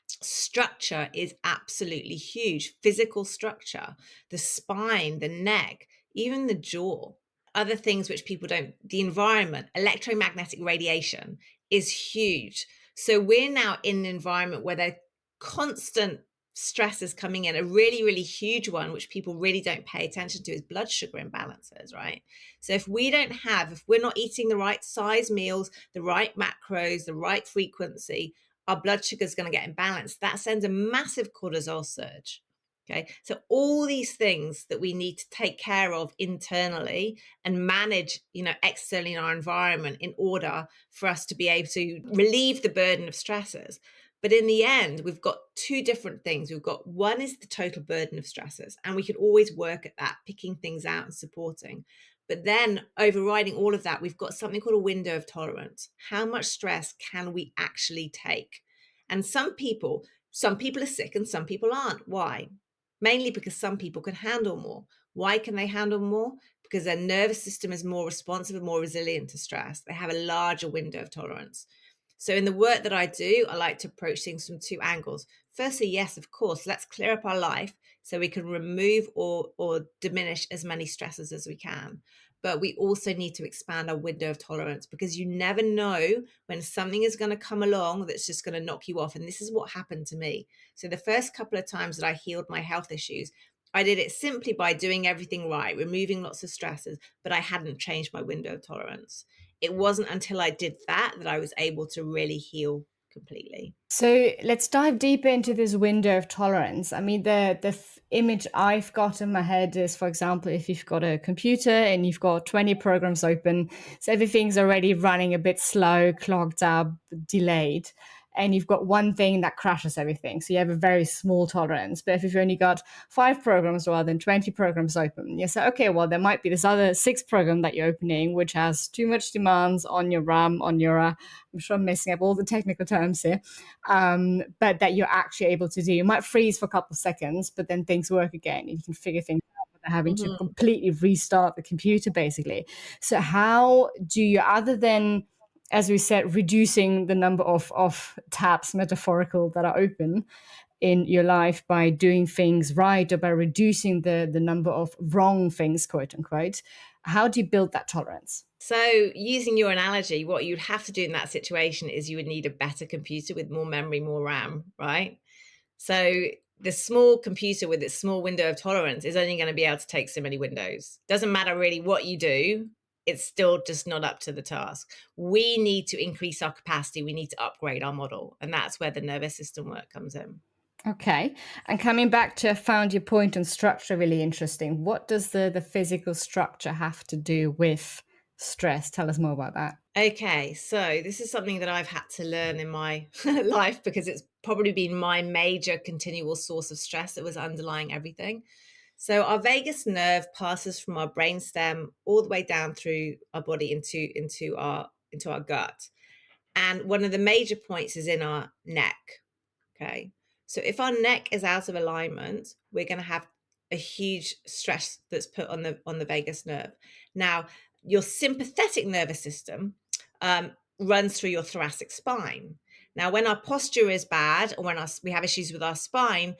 structure is absolutely huge. Physical structure, the spine, the neck, even the jaw. Other things which people don't, the environment, electromagnetic radiation is huge. So we're now in an environment where there are constant stresses coming in. A really, really huge one, which people really don't pay attention to, is blood sugar imbalances, right? So if we're not eating the right size meals, the right macros, the right frequency, our blood sugar is going to get imbalanced. That sends a massive cortisol surge. Okay. So all these things that we need to take care of internally and manage, externally in our environment in order for us to be able to relieve the burden of stresses. But in the end, we've got two different things. We've got one is the total burden of stresses, and we could always work at that, picking things out and supporting. But then overriding all of that, we've got something called a window of tolerance. How much stress can we actually take? And some people are sick and some people aren't. Why? Mainly because some people can handle more. Why can they handle more? Because their nervous system is more responsive and more resilient to stress. They have a larger window of tolerance. So in the work that I do, I like to approach things from two angles. Firstly, yes, of course, let's clear up our life so we can remove or diminish as many stresses as we can. But we also need to expand our window of tolerance, because you never know when something is going to come along that's just going to knock you off. And this is what happened to me. So the first couple of times that I healed my health issues, I did it simply by doing everything right, removing lots of stresses, but I hadn't changed my window of tolerance. It wasn't until I did that I was able to really heal completely. So let's dive deeper into this window of tolerance. I mean, the image I've got in my head is, for example, if you've got a computer and you've got 20 programs open, so everything's already running a bit slow, clogged up, delayed. and you've got one thing that crashes everything. So you have a very small tolerance. But if you've only got 5 programs rather than 20 programs open, you say, okay, well, there might be this other 6 program that you're opening, which has too much demands on your RAM, on your, I'm sure I'm messing up all the technical terms here, but that you're actually able to do. You might freeze for a couple of seconds, but then things work again. And you can figure things out without having to Mhm. completely restart the computer, basically. So how do you, other than, as we said, reducing the number of tabs, metaphorical, that are open in your life by doing things right, or by reducing the number of wrong things, quote unquote, how do you build that tolerance? So, using your analogy, what you'd have to do in that situation is you would need a better computer with more memory, more RAM, right? So, the small computer with its small window of tolerance is only going to be able to take so many windows. Doesn't matter really what you do, it's still just not up to the task. We need to increase our capacity. We need to upgrade our model. And that's where the nervous system work comes in. Okay. And coming back to, I found your point on structure really interesting. What does the physical structure have to do with stress? Tell us more about that. Okay, so this is something that I've had to learn in my life because it's probably been my major continual source of stress that was underlying everything. So our vagus nerve passes from our brainstem all the way down through our body into our gut. And one of the major points is in our neck. Okay. So if our neck is out of alignment, we're going to have a huge stress that's put on the vagus nerve. Now, your sympathetic nervous system runs through your thoracic spine. Now, when our posture is bad, or when we have issues with our spine,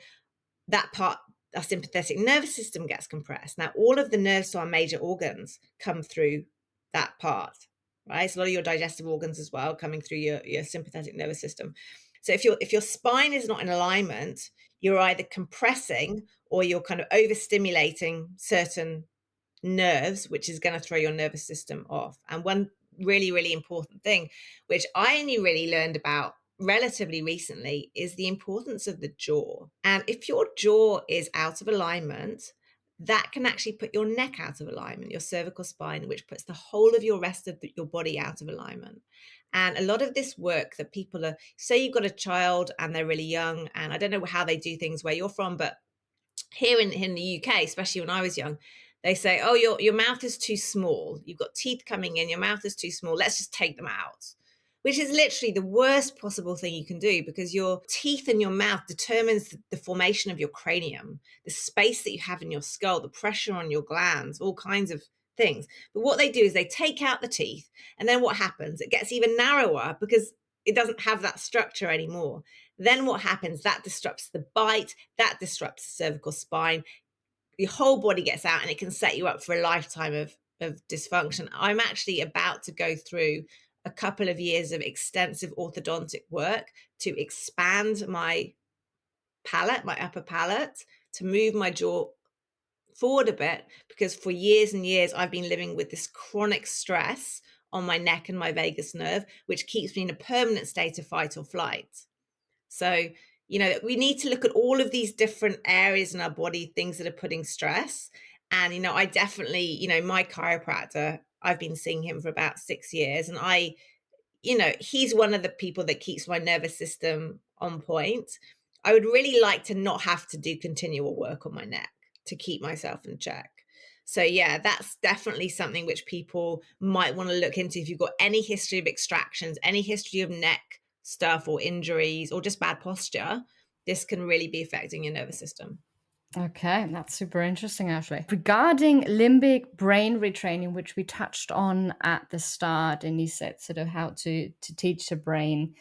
that part, our sympathetic nervous system, gets compressed. Now, all of the nerves to our major organs come through that part, right? So a lot of your digestive organs as well coming through your sympathetic nervous system. So if your spine is not in alignment, you're either compressing or you're kind of overstimulating certain nerves, which is going to throw your nervous system off. And one really, really important thing, which I only really learned about relatively recently, is the importance of the jaw. And if your jaw is out of alignment, that can actually put your neck out of alignment, your cervical spine, which puts the whole of your rest of your body out of alignment. And a lot of this work that people are, say you've got a child and they're really young, and I don't know how they do things where you're from, but here in the UK, especially when I was young, they say, oh, your mouth is too small. You've got teeth coming in, your mouth is too small. Let's just take them out, which is literally the worst possible thing you can do, because your teeth and your mouth determines the formation of your cranium, the space that you have in your skull, the pressure on your glands, all kinds of things. But what they do is they take out the teeth, and then what happens? It gets even narrower because it doesn't have that structure anymore. Then what happens? That disrupts the bite, that disrupts the cervical spine. Your whole body gets out, and it can set you up for a lifetime of dysfunction. I'm actually about to go through a couple of years of extensive orthodontic work to expand my palate, my upper palate, to move my jaw forward a bit, because for years and years I've been living with this chronic stress on my neck and my vagus nerve, which keeps me in a permanent state of fight or flight. So, we need to look at all of these different areas in our body, things that are putting stress. And, I definitely, my chiropractor, I've been seeing him for about 6 years. And he's one of the people that keeps my nervous system on point. I would really like to not have to do continual work on my neck to keep myself in check. So yeah, that's definitely something which people might want to look into. If you've got any history of extractions, any history of neck stuff or injuries or just bad posture, this can really be affecting your nervous system. Okay, that's super interesting, actually. Regarding limbic brain retraining, which we touched on at the start, and you said sort of how to teach the brain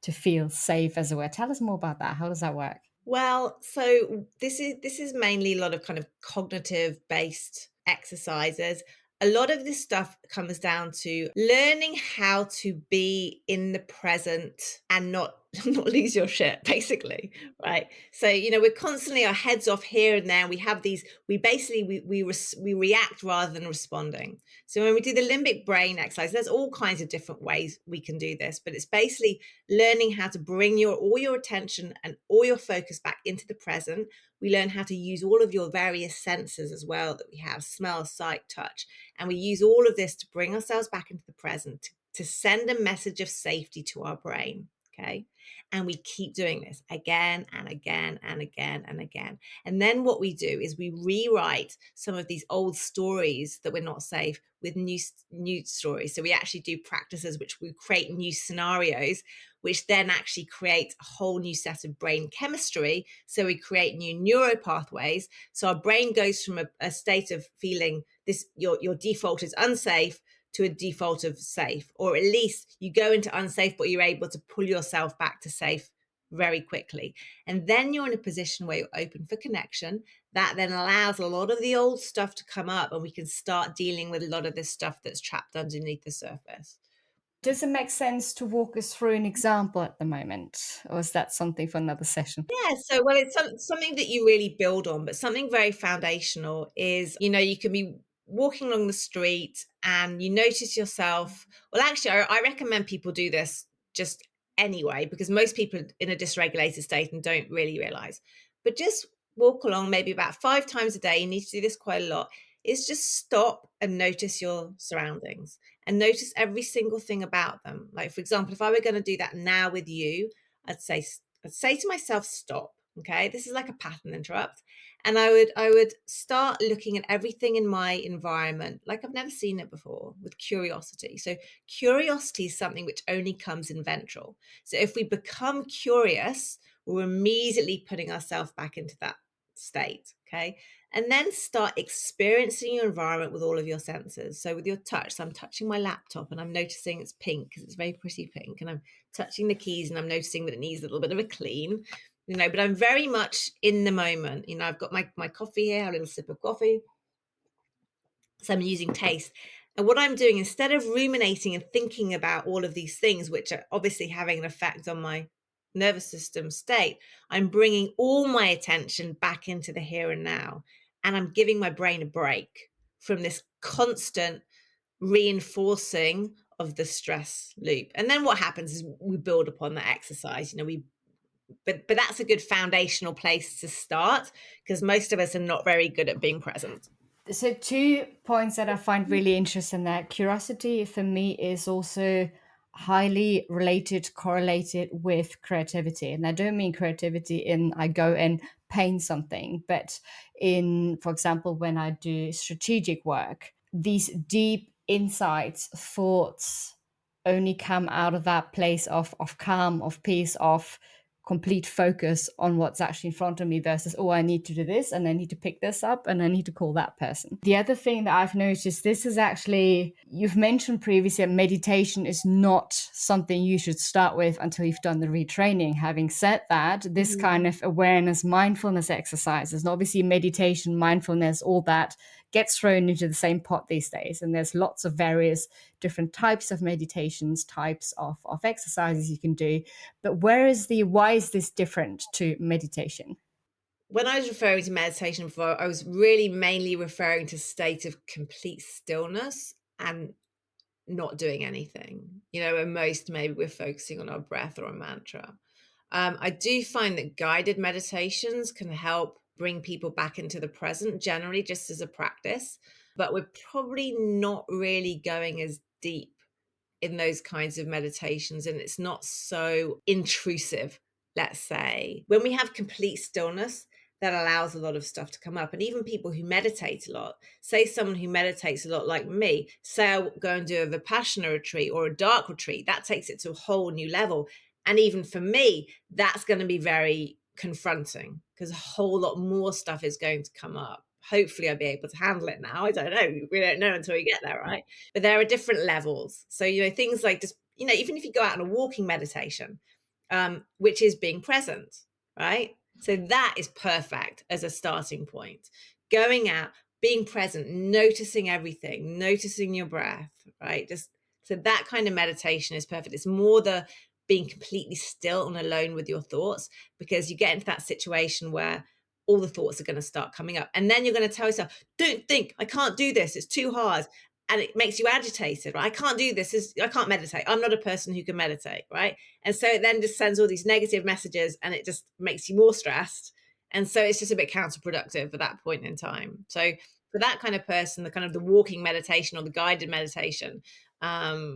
to feel safe, as it were. Tell us more about that. How does that work? Well, so this is mainly a lot of kind of cognitive based exercises. A lot of this stuff comes down to learning how to be in the present and not not lose your shit, basically, right? So we're constantly our heads off here and there. We have these. We basically we react rather than responding. So when we do the limbic brain exercise, there's all kinds of different ways we can do this, but it's basically learning how to bring all your attention and all your focus back into the present. We learn how to use all of your various senses as well that we have: smell, sight, touch. And we use all of this to bring ourselves back into the present, to send a message of safety to our brain. Okay. And we keep doing this again and again and again and again. And then what we do is we rewrite some of these old stories that we're not safe with new stories. So we actually do practices which we create new scenarios, which then actually create a whole new set of brain chemistry. So we create new neuro pathways. So our brain goes from a state of feeling this, your default is unsafe, to a default of safe, or at least you go into unsafe, but you're able to pull yourself back to safe very quickly. And then you're in a position where you're open for connection. That then allows a lot of the old stuff to come up, and we can start dealing with a lot of this stuff that's trapped underneath the surface. Does it make sense to walk us through an example at the moment, or is that something for another session? Yeah, so well, it's something that you really build on, but something very foundational is, you can be walking along the street and you notice yourself. Well, actually, I recommend people do this just anyway, because most people are in a dysregulated state and don't really realize. But just walk along maybe about 5 times a day. You need to do this quite a lot. Is just stop and notice your surroundings and notice every single thing about them. Like, for example, if I were going to do that now with you, I'd say I'd say to myself, stop. Okay. This is like a pattern interrupt. And I would start looking at everything in my environment like I've never seen it before, with curiosity. So curiosity is something which only comes in ventral. So if we become curious, we're immediately putting ourselves back into that state. Okay. And then start experiencing your environment with all of your senses. So with your touch, so I'm touching my laptop and I'm noticing it's pink because it's very pretty pink. And I'm touching the keys and I'm noticing that it needs a little bit of a clean, but I'm very much in the moment. I've got my coffee here, a little sip of coffee. So I'm using taste. And what I'm doing, instead of ruminating and thinking about all of these things, which are obviously having an effect on my nervous system state, I'm bringing all my attention back into the here and now. And I'm giving my brain a break from this constant reinforcing of the stress loop. And then what happens is we build upon that exercise. But that's a good foundational place to start, because most of us are not very good at being present. So 2 points that I find really interesting, that curiosity for me is also highly related, correlated with creativity. And I don't mean creativity in I go and paint something, but in, for example, when I do strategic work, these deep insights, thoughts only come out of that place of calm, of peace, of complete focus on what's actually in front of me versus, oh, I need to do this and I need to pick this up and I need to call that person. The other thing that I've noticed, this is actually, you've mentioned previously that meditation is not something you should start with until you've done the retraining. Having said that, this kind of awareness, mindfulness exercises, and obviously meditation, mindfulness, all that gets thrown into the same pot these days. And there's lots of various different types of meditations, types of exercises you can do. But why is this different to meditation? When I was referring to meditation before, I was really mainly referring to a state of complete stillness and not doing anything. And most maybe we're focusing on our breath or a mantra. I do find that guided meditations can help bring people back into the present, generally just as a practice, but we're probably not really going as deep in those kinds of meditations, and it's not so intrusive, let's say. When we have complete stillness, that allows a lot of stuff to come up. And even people who meditate a lot, say someone who meditates a lot like me, say I go and do a Vipassana retreat or a dark retreat, that takes it to a whole new level. And even for me, that's going to be very confronting because a whole lot more stuff is going to come up. Hopefully I'll be able to handle it now. I don't know. We don't know until we get there, right? But there are different levels. So, things like just, even if you go out on a walking meditation, which is being present, right? So that is perfect as a starting point. Going out, being present, noticing everything, noticing your breath, right? So that kind of meditation is perfect. It's more the being completely still and alone with your thoughts, because you get into that situation where all the thoughts are going to start coming up. And then you're going to tell yourself, don't think, I can't do this. It's too hard. And it makes you agitated, right? I can't do this. I can't meditate. I'm not a person who can meditate, right? And so it then just sends all these negative messages and it just makes you more stressed. And so it's just a bit counterproductive at that point in time. So for that kind of person, the kind of the walking meditation or the guided meditation,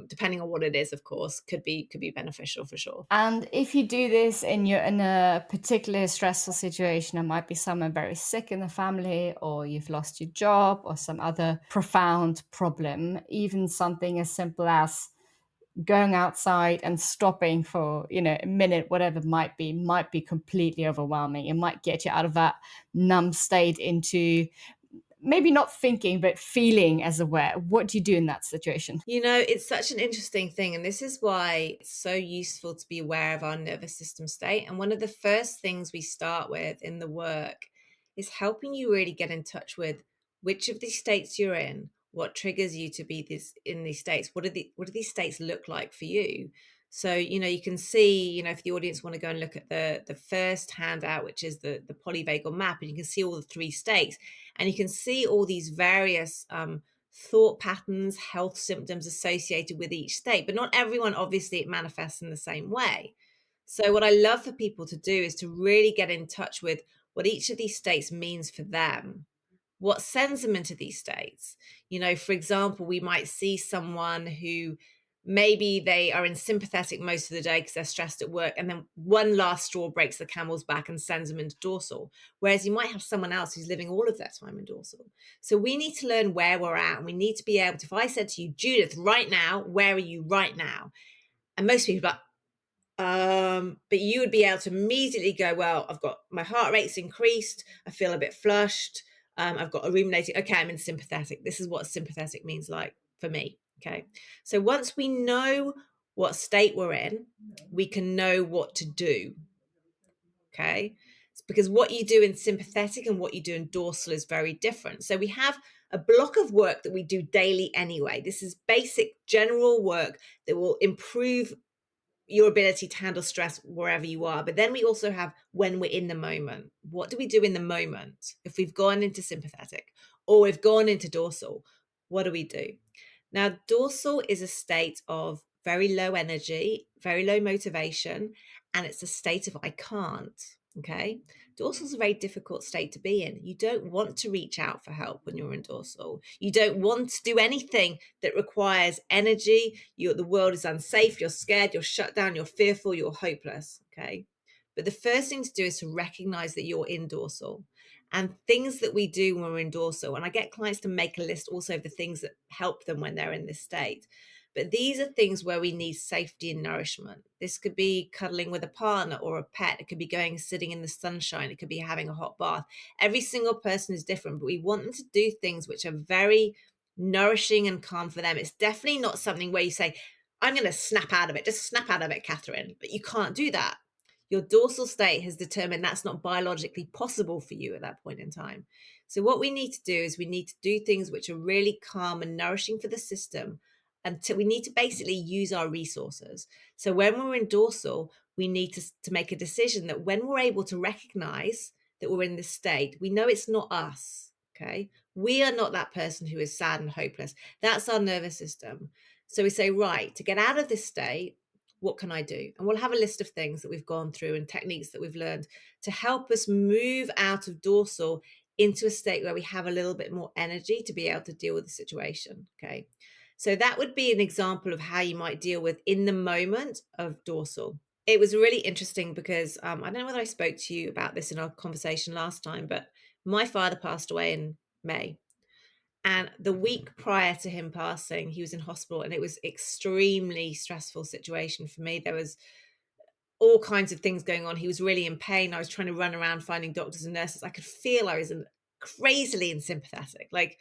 depending on what it is, of course, could be beneficial for sure. And if you do this and you're in a particularly stressful situation, it might be someone very sick in the family, or you've lost your job, or some other profound problem, even something as simple as going outside and stopping for, a minute, whatever it might be completely overwhelming. It might get you out of that numb state into maybe not thinking, but feeling as aware. What do you do in that situation? It's such an interesting thing. And this is why it's so useful to be aware of our nervous system state. And one of the first things we start with in the work is helping you really get in touch with which of these states you're in, what triggers you to be in these states, what do these states look like for you? So, you can see, if the audience want to go and look at the first handout, which is the polyvagal map, and you can see all the three states, and you can see all these various thought patterns, health symptoms associated with each state, but not everyone, obviously, it manifests in the same way. So, what I love for people to do is to really get in touch with what each of these states means for them. What sends them into these states? For example, we might see someone who maybe they are in sympathetic most of the day because they're stressed at work, and then one last straw breaks the camel's back and sends them into dorsal. Whereas you might have someone else who's living all of their time in dorsal. So we need to learn where we're at, and we need to be able to, if I said to you, Judith, right now, where are you right now? And most people are like, but you would be able to immediately go, well, I've got my heart rate's increased, I feel a bit flushed, I've got a ruminating, okay, I'm in sympathetic. This is what sympathetic means like for me. Okay. So once we know what state we're in, we can know what to do. Okay. It's because what you do in sympathetic and what you do in dorsal is very different. So we have a block of work that we do daily anyway. This is basic general work that will improve your ability to handle stress wherever you are. But then we also have when we're in the moment. What do we do in the moment? If we've gone into sympathetic or we've gone into dorsal, what do we do? Now, dorsal is a state of very low energy, very low motivation, and it's a state of I can't. Okay. Dorsal is a very difficult state to be in. You don't want to reach out for help when you're in dorsal. You don't want to do anything that requires energy. The world is unsafe. You're scared. You're shut down. You're fearful. You're hopeless. Okay. But the first thing to do is to recognize that you're in dorsal, and things that we do when we're in dorsal. And I get clients to make a list also of the things that help them when they're in this state. But these are things where we need safety and nourishment. This could be cuddling with a partner or a pet. It could be going and sitting in the sunshine. It could be having a hot bath. Every single person is different, but we want them to do things which are very nourishing and calm for them. It's definitely not something where you say, I'm going to snap out of it. Just snap out of it, Catherine. But you can't do that. Your dorsal state has determined that's not biologically possible for you at that point in time. So what we need to do is we need to do things which are really calm and nourishing for the system, until we need to basically use our resources. So when we're in dorsal, we need to make a decision that when we're able to recognize that we're in this state, we know it's not us. Okay. We are not that person who is sad and hopeless. That's our nervous system. So we say, right, to get out of this state, what can I do? And we'll have a list of things that we've gone through and techniques that we've learned to help us move out of dorsal into a state where we have a little bit more energy to be able to deal with the situation. Okay. So that would be an example of how you might deal with in the moment of dorsal. It was really interesting because I don't know whether I spoke to you about this in our conversation last time, but my father passed away in May. And the week prior to him passing, he was in hospital, and it was extremely stressful situation for me. There was all kinds of things going on. He was really in pain. I was trying to run around finding doctors and nurses. I could feel I was crazily in sympathetic, like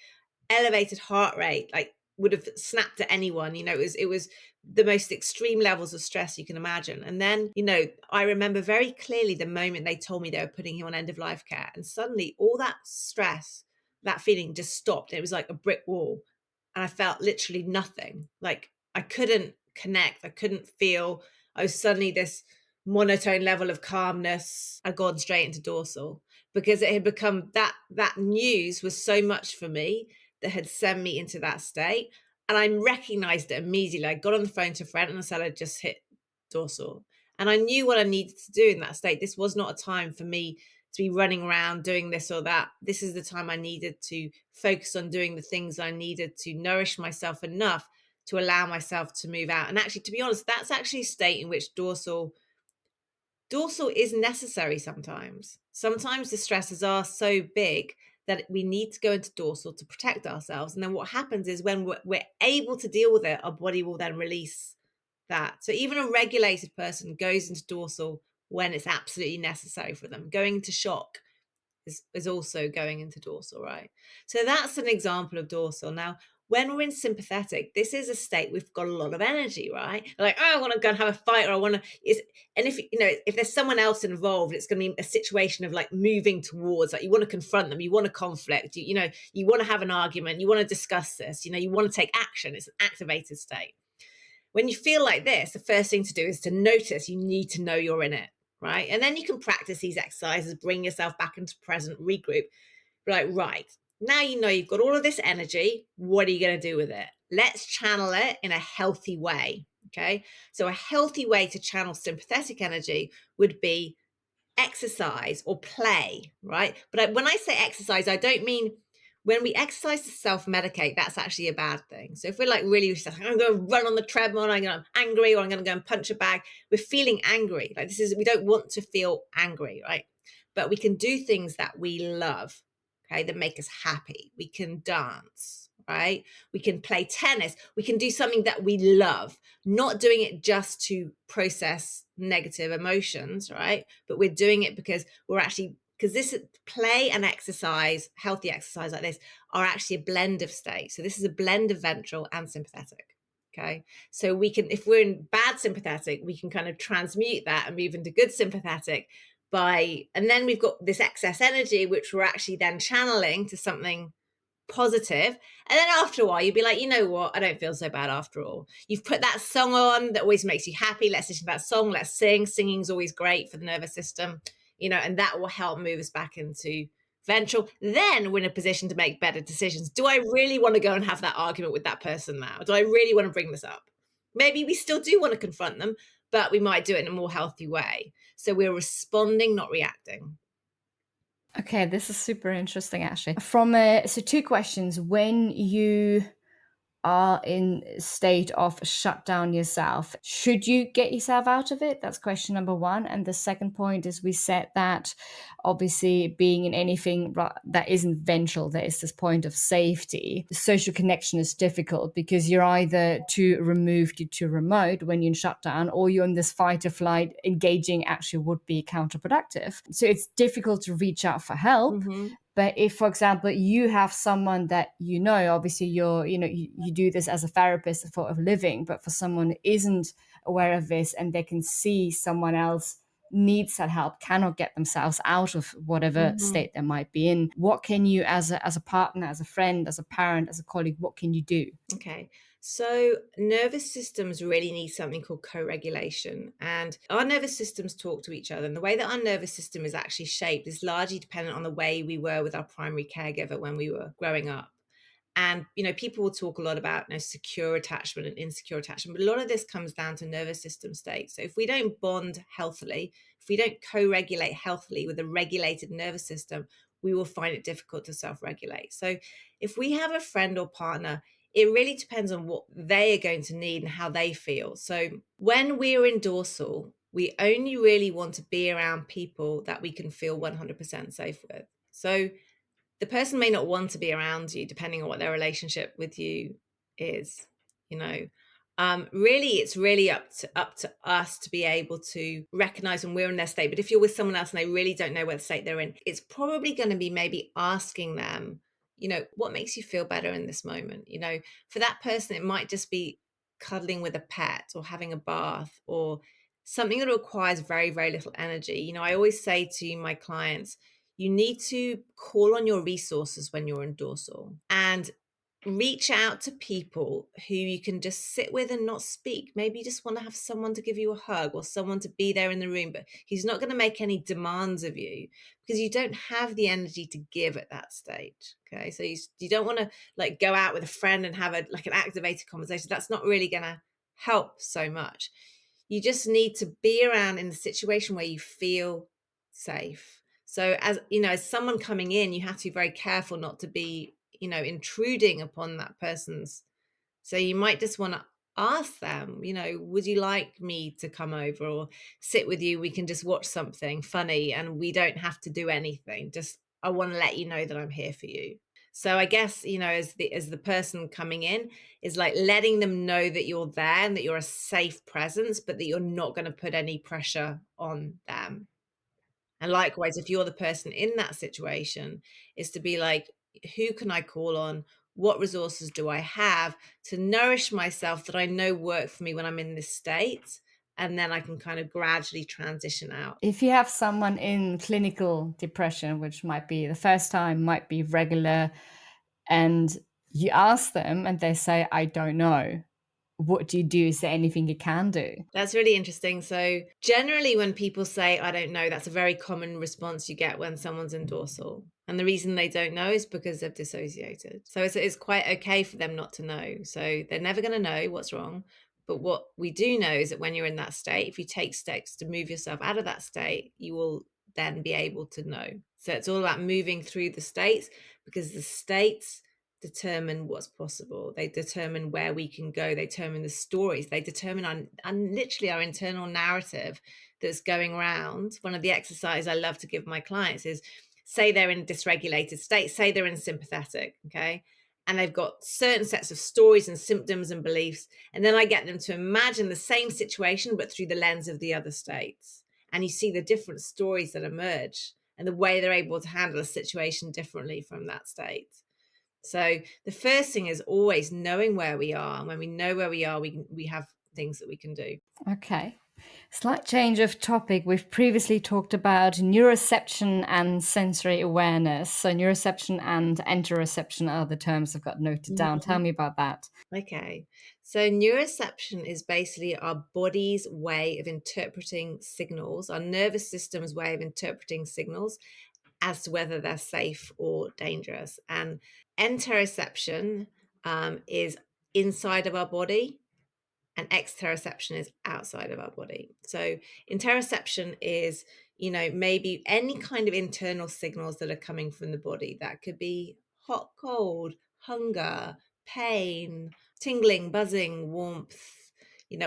elevated heart rate, like would have snapped at anyone. It was the most extreme levels of stress you can imagine. And then, I remember very clearly the moment they told me they were putting him on end of life care, and suddenly all that stress, that feeling just stopped. It was like a brick wall, and I felt literally nothing. Like I couldn't connect. I couldn't feel. I was suddenly this monotone level of calmness. I'd gone straight into dorsal because it had become that news was so much for me that had sent me into that state. And I recognized it immediately. I got on the phone to a friend and I said I just hit dorsal. And I knew what I needed to do in that state. This was not a time for me to be running around doing this or that. This is the time I needed to focus on doing the things I needed to nourish myself enough to allow myself to move out. And actually, to be honest, that's actually a state in which dorsal is necessary sometimes. Sometimes the stresses are so big that we need to go into dorsal to protect ourselves. And then what happens is when we're able to deal with it, our body will then release that. So even a regulated person goes into dorsal when it's absolutely necessary for them. Going into shock is also going into dorsal, right? So that's an example of dorsal. Now, when we're in sympathetic, this is a state we've got a lot of energy, right? Like, oh, I want to go and have a fight, or I want to. And if there's someone else involved, it's going to be a situation of like moving towards, like you want to confront them, you want to conflict, you want to have an argument, you want to discuss this, you want to take action. It's an activated state. When you feel like this, the first thing to do is to notice you need to know you're in it, right? And then you can practice these exercises, bring yourself back into present, regroup. Like, right, now you know you've got all of this energy. What are you going to do with it? Let's channel it in a healthy way, okay? So a healthy way to channel sympathetic energy would be exercise or play, right? But when I say exercise, I don't mean when we exercise to self-medicate, that's actually a bad thing. So if we're like really, I'm going to run on the treadmill, I'm angry, or I'm going to go and punch a bag, we're feeling angry. Like we don't want to feel angry, right? But we can do things that we love, okay, that make us happy. We can dance, right? We can play tennis. We can do something that we love, not doing it just to process negative emotions, right? But we're doing it because this play and exercise, healthy exercise like this, are actually a blend of states. So this is a blend of ventral and sympathetic. Okay. So we can, if we're in bad sympathetic, we can kind of transmute that and move into good sympathetic and then we've got this excess energy, which we're actually then channeling to something positive. And then after a while, you'll be like, you know what? I don't feel so bad after all. You've put that song on that always makes you happy. Let's listen to that song. Let's sing. Singing's always great for the nervous system, and that will help move us back into ventral. Then we're in a position to make better decisions. Do I really want to go and have that argument with that person now? Do I really want to bring this up? Maybe we still do want to confront them, but we might do it in a more healthy way. So we're responding, not reacting. Okay, this is super interesting, actually. So 2 questions. When you are in a state of shut down yourself, should you get yourself out of it? That's question number one. And the second point is, we said that obviously being in anything that isn't ventral, there is this point of safety. The social connection is difficult because you're either too removed, you're too remote when you're in shutdown, or you're in this fight or flight. Engaging actually would be counterproductive. So it's difficult to reach out for help. Mm-hmm. But if, for example, you have someone that obviously you do this as a therapist for a living, but for someone who isn't aware of this and they can see someone else needs that help, cannot get themselves out of whatever state they might be in, what can you, as a partner, as a friend, as a parent, as a colleague, what can you do? Okay. So nervous systems really need something called co-regulation, and our nervous systems talk to each other. And the way that our nervous system is actually shaped is largely dependent on the way we were with our primary caregiver when we were growing up. And, people will talk a lot about secure attachment and insecure attachment, but a lot of this comes down to nervous system states. So if we don't bond healthily, if we don't co-regulate healthily with a regulated nervous system, we will find it difficult to self-regulate. So if we have a friend or partner, it really depends on what they are going to need and how they feel. So when we're in dorsal, we only really want to be around people that we can feel 100% safe with. So the person may not want to be around you, depending on what their relationship with you is. Really, it's really up to us to be able to recognize when we're in their state. But if you're with someone else and they really don't know what state they're in, it's probably going to be maybe asking them, what makes you feel better in this moment? For that person, it might just be cuddling with a pet or having a bath or something that requires very, very little energy. I always say to my clients, you need to call on your resources when you're in dorsal and reach out to people who you can just sit with and not speak. Maybe you just want to have someone to give you a hug or someone to be there in the room, but he's not going to make any demands of you because you don't have the energy to give at that stage. Okay. So you don't want to go out with a friend and have an activated conversation. That's not really going to help so much. You just need to be around in the situation where you feel safe. So as you know, as someone coming in, you have to be very careful not to be, intruding upon that person's. So you might just want to ask them, would you like me to come over or sit with you? We can just watch something funny and we don't have to do anything. Just I want to let you know that I'm here for you. So I guess, as the person coming in is like letting them know that you're there and that you're a safe presence, but that you're not going to put any pressure on them. And likewise, if you're the person in that situation, is to be like, who can I call on? What resources do I have to nourish myself that I know work for me when I'm in this state? And then I can kind of gradually transition out. If you have someone in clinical depression, which might be the first time, might be regular, and you ask them and they say, I don't know, what do you do? Is there anything you can do? That's really interesting. So, generally, when people say, I don't know, that's a very common response you get when someone's in dorsal. And the reason they don't know is because they've dissociated. So, it's quite okay for them not to know. So, they're never going to know what's wrong. But what we do know is that when you're in that state, if you take steps to move yourself out of that state, you will then be able to know. So, it's all about moving through the states, because the states determine what's possible. They determine where we can go. They determine the stories. They determine literally our internal narrative that's going around. One of the exercises I love to give my clients is, say they're in a dysregulated state, say they're in sympathetic, okay? And they've got certain sets of stories and symptoms and beliefs. And then I get them to imagine the same situation, but through the lens of the other states. And you see the different stories that emerge and the way they're able to handle a situation differently from that state. So the first thing is always knowing where we are. And when we know where we are, we have things that we can do. Okay. Slight change of topic. We've previously talked about neuroception and sensory awareness. So, neuroception and interoception are the terms I've got noted down. Tell me about that. Okay. So neuroception is basically our body's way of interpreting signals, our nervous system's way of interpreting signals as to whether they're safe or dangerous. And interoception is inside of our body, and exteroception is outside of our body. So interoception is, maybe any kind of internal signals that are coming from the body. That could be hot, cold, hunger, pain, tingling, buzzing, warmth.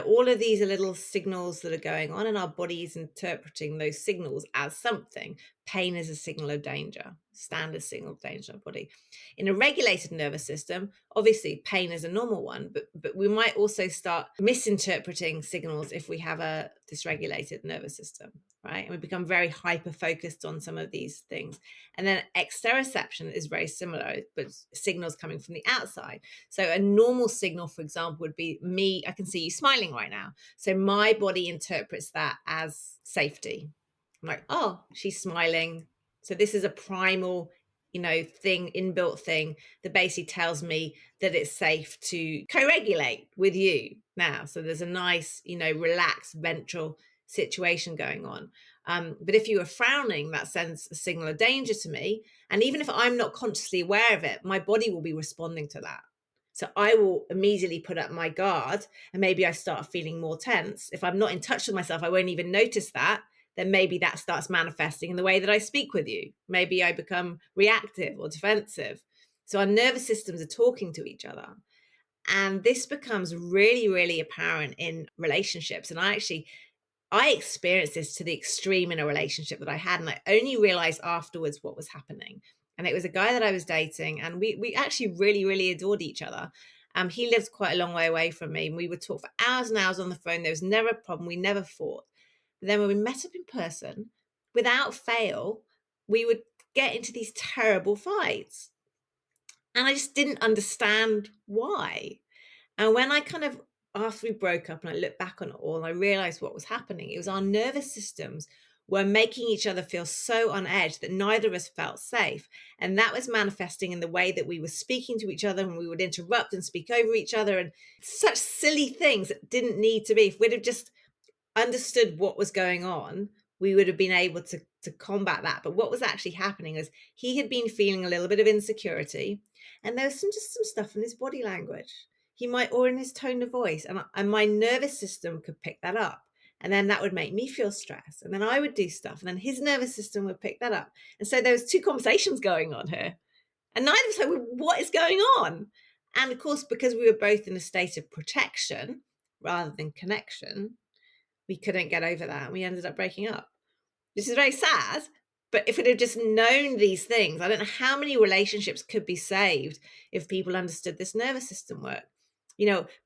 All of these are little signals that are going on, and our body is interpreting those signals as something. Pain is a signal of danger, standard signal of danger in our body. In a regulated nervous system, obviously pain is a normal one, but we might also start misinterpreting signals if we have a dysregulated nervous system, right? And we become very hyper focused on some of these things. And then exteroception is very similar, but signals coming from the outside. So a normal signal, for example, would be me, I can see you smiling right now. So my body interprets that as safety. I'm like, oh, she's smiling. So this is a primal, inbuilt thing that basically tells me that it's safe to co-regulate with you now. So there's a nice, relaxed ventral situation going on. But if you were frowning, that sends a signal of danger to me. And even if I'm not consciously aware of it, my body will be responding to that. So I will immediately put up my guard, and maybe I start feeling more tense. If I'm not in touch with myself, I won't even notice that. Then maybe that starts manifesting in the way that I speak with you. Maybe I become reactive or defensive. So our nervous systems are talking to each other. And this becomes really, really apparent in relationships. And I experienced this to the extreme in a relationship that I had, and I only realized afterwards what was happening. And it was a guy that I was dating, and we actually really, really adored each other. He lived quite a long way away from me, and we would talk for hours and hours on the phone. There was never a problem. We never fought. But then when we met up in person, without fail, we would get into these terrible fights. And I just didn't understand why. And when I kind of, after we broke up and I looked back on it all, and I realized what was happening, it was our nervous systems were making each other feel so on edge that neither of us felt safe. And that was manifesting in the way that we were speaking to each other, and we would interrupt and speak over each other, and such silly things that didn't need to be. If we'd have just understood what was going on, we would have been able to combat that. But what was actually happening is he had been feeling a little bit of insecurity, and there was just some stuff in his body language. He might, or in his tone of voice, and my nervous system could pick that up. And then that would make me feel stressed. And then I would do stuff. And then his nervous system would pick that up. And so there was two conversations going on here. And neither of us like, what is going on? And of course, because we were both in a state of protection rather than connection, we couldn't get over that. And we ended up breaking up. This is very sad. But if we'd have just known these things, I don't know how many relationships could be saved if people understood this nervous system work.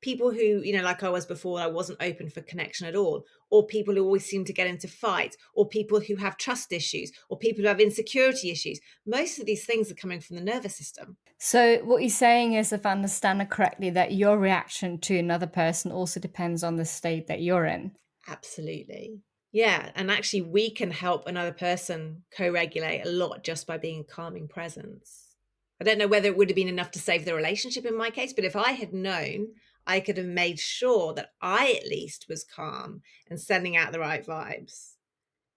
People who, like I was before, I wasn't open for connection at all, or people who always seem to get into fights, or people who have trust issues, or people who have insecurity issues. Most of these things are coming from the nervous system. So what you're saying is, if I understand it correctly, that your reaction to another person also depends on the state that you're in. Absolutely. Yeah. And actually, we can help another person co-regulate a lot just by being a calming presence. I don't know whether it would have been enough to save the relationship in my case, but if I had known, I could have made sure that I at least was calm and sending out the right vibes.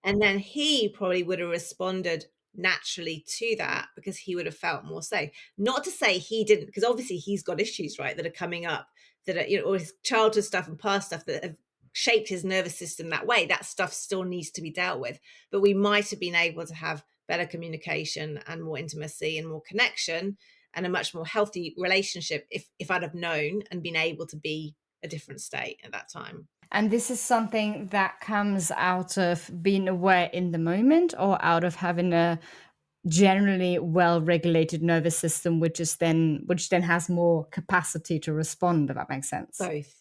And then he probably would have responded naturally to that because he would have felt more safe. Not to say he didn't, because obviously he's got issues, right, that are coming up, that are, or his childhood stuff and past stuff that have shaped his nervous system that way. That stuff still needs to be dealt with. But we might have been able to have better communication and more intimacy and more connection and a much more healthy relationship if I'd have known and been able to be a different state at that time. And this is something that comes out of being aware in the moment, or out of having a generally well-regulated nervous system, which then has more capacity to respond, if that makes sense. Both.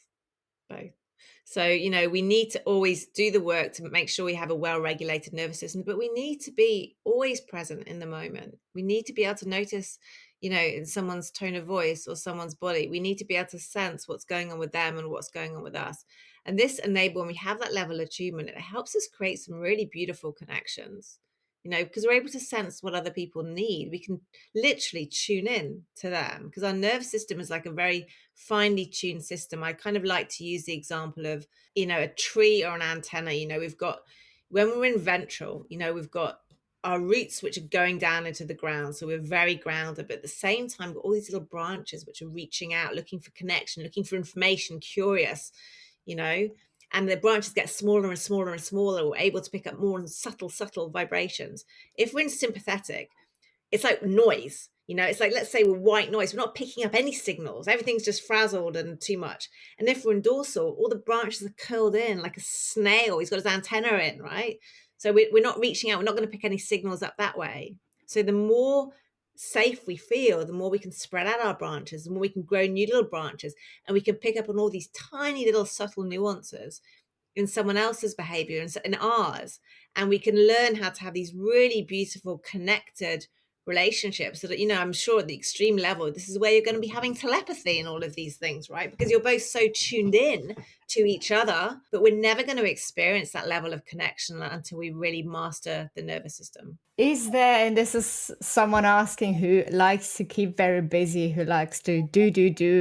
So, we need to always do the work to make sure we have a well-regulated nervous system, but we need to be always present in the moment. We need to be able to notice, in someone's tone of voice or someone's body. We need to be able to sense what's going on with them and what's going on with us. And this when we have that level of attunement, it helps us create some really beautiful connections, because we're able to sense what other people need. We can literally tune in to them because our nervous system is like a very finely tuned system. I kind of like to use the example of, a tree or an antenna. We've got, when we're in ventral, we've got our roots which are going down into the ground. So we're very grounded, but at the same time, we've got all these little branches which are reaching out, looking for connection, looking for information, curious, and the branches get smaller and smaller and smaller. We're able to pick up more subtle vibrations. If we're in sympathetic, it's like noise. It's like, let's say we're white noise. We're not picking up any signals. Everything's just frazzled and too much. And if we're in dorsal, all the branches are curled in like a snail. He's got his antenna in, right? So we're not reaching out. We're not going to pick any signals up that way. So the more safe we feel, the more we can spread out our branches, the more we can grow new little branches, and we can pick up on all these tiny little subtle nuances in someone else's behavior and in ours. And we can learn how to have these really beautiful connected relationships so that, I'm sure at the extreme level, this is where you're going to be having telepathy and all of these things, right? Because you're both so tuned in to each other, but we're never going to experience that level of connection until we really master the nervous system. Is there, and this is someone asking who likes to keep very busy, who likes to do,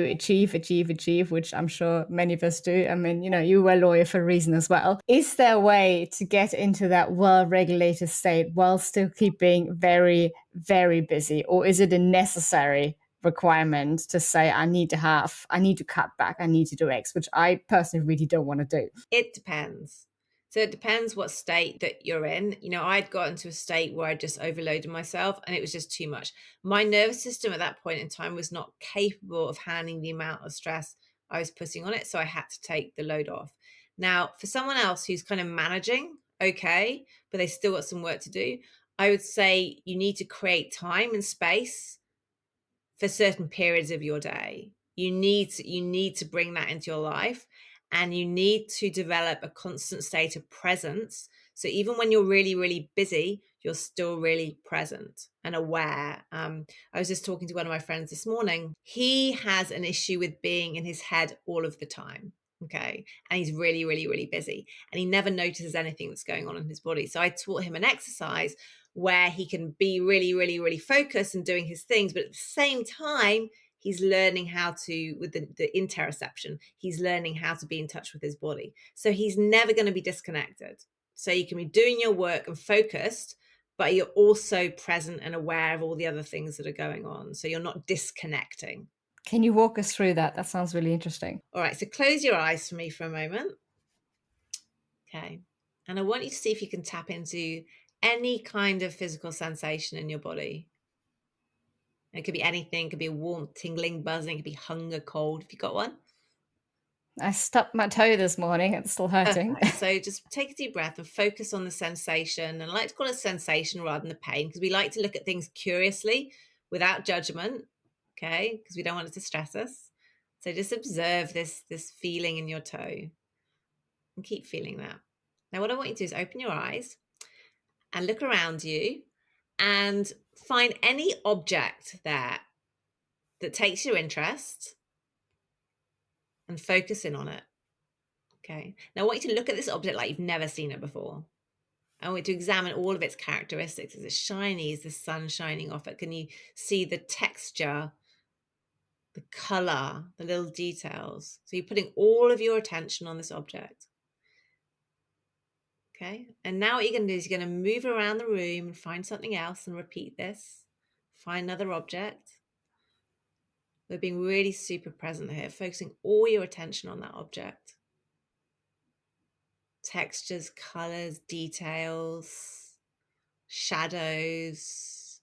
achieve, which I'm sure many of us do. I mean, you were a lawyer for a reason as well. Is there a way to get into that well-regulated state while still keeping very, very busy? Or is it a necessary requirement to say, I need to cut back, I need to do X, which I personally really don't want to do? It depends. So it depends what state that you're in. I'd gotten to a state where I just overloaded myself and it was just too much. My nervous system at that point in time was not capable of handling the amount of stress I was putting on it. So I had to take the load off. Now, for someone else who's kind of managing, okay, but they still got some work to do, I would say you need to create time and space for certain periods of your day. You need to bring that into your life, and you need to develop a constant state of presence. So even when you're really, really busy, you're still really present and aware. I was just talking to one of my friends this morning. He has an issue with being in his head all of the time. Okay. And he's really, really, really busy, and he never notices anything that's going on in his body. So I taught him an exercise where he can be really, really, really focused and doing his things. But at the same time, he's learning how to, with the interoception, he's learning how to be in touch with his body. So he's never going to be disconnected. So you can be doing your work and focused, but you're also present and aware of all the other things that are going on. So you're not disconnecting. Can you walk us through that? That sounds really interesting. All right. So close your eyes for me for a moment. Okay. And I want you to see if you can tap into any kind of physical sensation in your body. It could be anything, it could be a warmth, tingling, buzzing, it could be hunger, cold. If you got one. I stubbed my toe this morning. It's still hurting. Perfect. So just take a deep breath and focus on the sensation. And I like to call it sensation rather than the pain, because we like to look at things curiously without judgment. Okay. Because we don't want it to stress us. So just observe this feeling in your toe and keep feeling that. Now, what I want you to do is open your eyes and look around you and find any object there that takes your interest and focus in on it. Okay. Now, I want you to look at this object like you've never seen it before. I want you to examine all of its characteristics. Is it shiny? Is the sun shining off it? Can you see the texture, the color, the little details? So you're putting all of your attention on this object. Okay. And now what you're going to do is you're going to move around the room and find something else and repeat this. Find another object. We're being really super present here, focusing all your attention on that object. Textures, colors, details, shadows.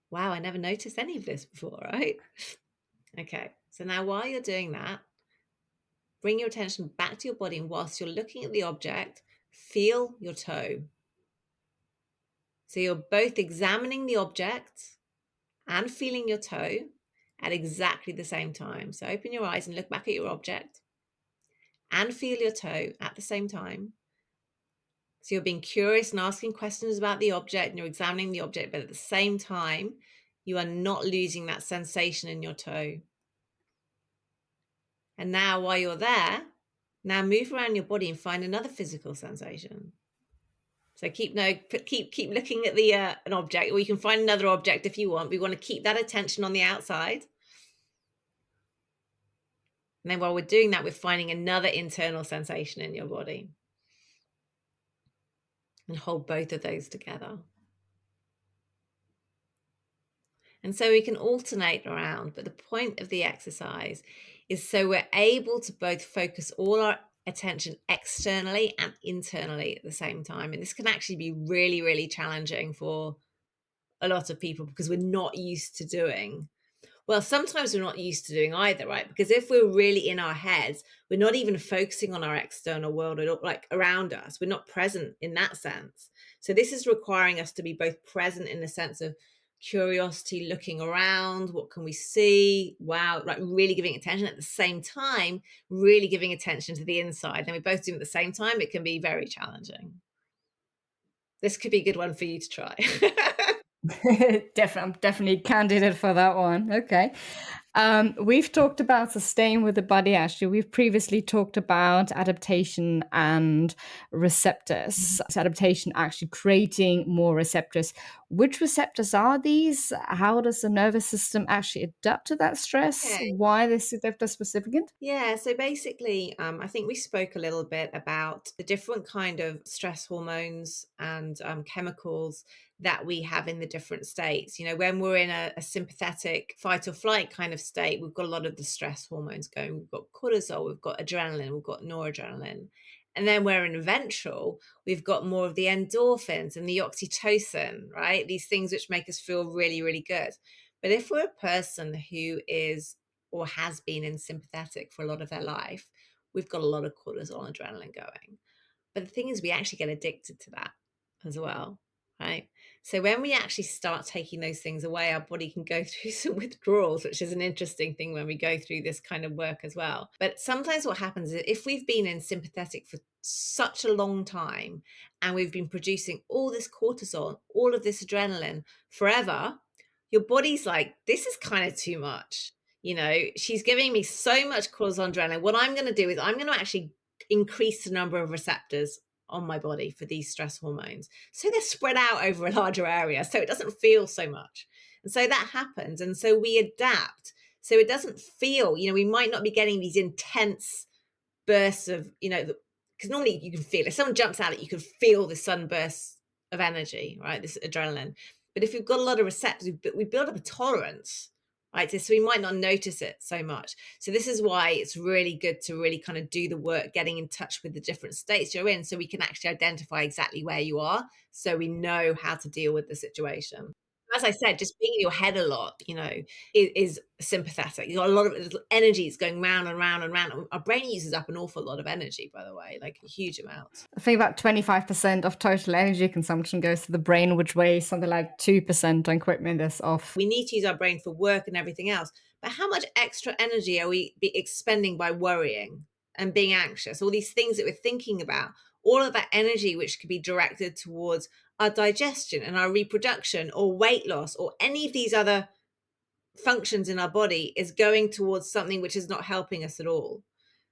Wow, I never noticed any of this before, right? Okay, so now while you're doing that, bring your attention back to your body, and whilst you're looking at the object, feel your toe. So you're both examining the object and feeling your toe at exactly the same time. So open your eyes and look back at your object and feel your toe at the same time. So you're being curious and asking questions about the object, and you're examining the object, but at the same time, you are not losing that sensation in your toe. And now while you're there, now move around your body and find another physical sensation. So keep looking at the an object, or you can find another object if you want. We want to keep that attention on the outside. And then while we're doing that, we're finding another internal sensation in your body. And hold both of those together. And so we can alternate around, but the point of the exercise is so we're able to both focus all our attention externally and internally at the same time. And this can actually be really, really challenging for a lot of people because we're not used to doing. Well, sometimes we're not used to doing either, right? Because if we're really in our heads, we're not even focusing on our external world at all, like around us. We're not present in that sense. So this is requiring us to be both present in the sense of curiosity, looking around, what can we see? Wow, like really giving attention at the same time, really giving attention to the inside. And we both do it at the same time. It can be very challenging. This could be a good one for you to try. I'm definitely candidate for that one. Okay. We've talked about staying with the body. Actually, we've previously talked about adaptation and receptors. So adaptation actually creating more receptors. Which receptors are these? How does the nervous system actually adapt to that stress? Okay. Why they're significant? Yeah, so basically, I think we spoke a little bit about the different kind of stress hormones and chemicals that we have in the different states. You know, when we're in a sympathetic fight or flight kind of state, we've got a lot of the stress hormones going. We've got cortisol, we've got adrenaline, we've got noradrenaline. And then we're in ventral, we've got more of the endorphins and the oxytocin, right? These things which make us feel really, really good. But if we're a person who is or has been in sympathetic for a lot of their life, we've got a lot of cortisol and adrenaline going. But the thing is, we actually get addicted to that as well, right? So when we actually start taking those things away, our body can go through some withdrawals, which is an interesting thing when we go through this kind of work as well. But sometimes what happens is if we've been in sympathetic for such a long time and we've been producing all this cortisol, all of this adrenaline forever, your body's like, this is kind of too much. You know, she's giving me so much cortisol adrenaline. What I'm going to do is I'm going to actually increase the number of receptors on my body for these stress hormones. So they're spread out over a larger area. So it doesn't feel so much. And so that happens. And so we adapt. So it doesn't feel, you know, we might not be getting these intense bursts of, you know, because normally you can feel it. If someone jumps at it, you can feel the sunburst of energy, right? This adrenaline. But if you've got a lot of receptors, we build up a tolerance, right? So we might not notice it so much. So this is why it's really good to really kind of do the work, getting in touch with the different states you're in, so we can actually identify exactly where you are, so we know how to deal with the situation. As I said, just being in your head a lot, is sympathetic. You got a lot of energy is going round and round and round. Our brain uses up an awful lot of energy, by the way, like a huge amount. I think about 25% of total energy consumption goes to the brain, which weighs something like 2%. Don't quote me on this off. We need to use our brain for work and everything else. But how much extra energy are we expending by worrying and being anxious? All these things that we're thinking about, all of that energy, which could be directed towards our digestion and our reproduction or weight loss or any of these other functions in our body, is going towards something which is not helping us at all.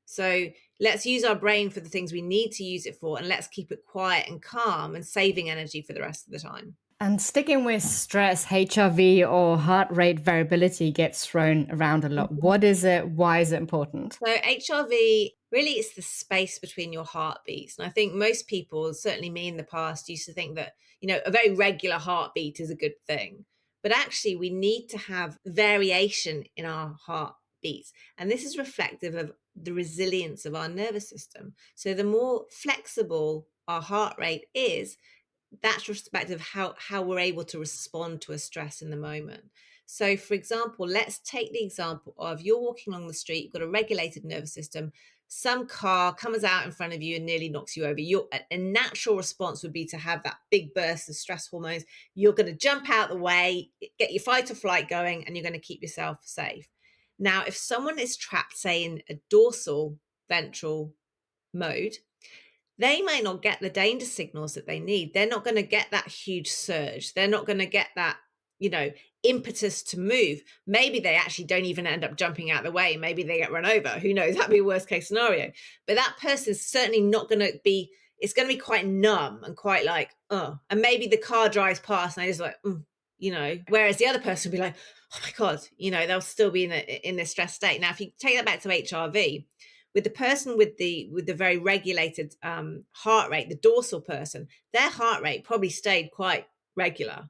So let's use our brain for the things we need to use it for, and let's keep it quiet and calm and saving energy for the rest of the time. And sticking with stress, HRV or heart rate variability gets thrown around a lot. What is it? Why is it important? So HRV really is the space between your heartbeats. And I think most people, certainly me in the past, used to think that, a very regular heartbeat is a good thing. But actually, we need to have variation in our heartbeats. And this is reflective of the resilience of our nervous system. So the more flexible our heart rate is, that's respective of how we're able to respond to a stress in the moment. So, for example, let's take the example of you're walking along the street, you've got a regulated nervous system, some car comes out in front of you and nearly knocks you over. A natural response would be to have that big burst of stress hormones. You're going to jump out the way, get your fight or flight going, and you're going to keep yourself safe. Now, if someone is trapped, say, in a dorsal ventral mode, they may not get the danger signals that they need. They're not going to get that huge surge. They're not going to get that, impetus to move. Maybe they actually don't even end up jumping out of the way. Maybe they get run over. Who knows? That'd be a worst case scenario. But that person's certainly not going to be, it's going to be quite numb and quite like, oh, and maybe the car drives past and they just like, whereas the other person will be like, oh my God, they'll still be in this stress state. Now, if you take that back to HRV, with the person with the very regulated heart rate, the dorsal person, their heart rate probably stayed quite regular.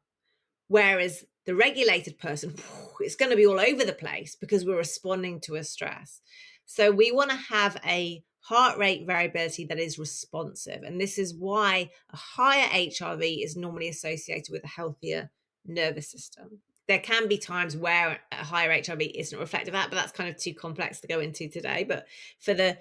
Whereas the regulated person, it's going to be all over the place because we're responding to a stress. So we want to have a heart rate variability that is responsive. And this is why a higher HRV is normally associated with a healthier nervous system. There can be times where a higher HRV isn't reflective of that, but that's kind of too complex to go into today. But for the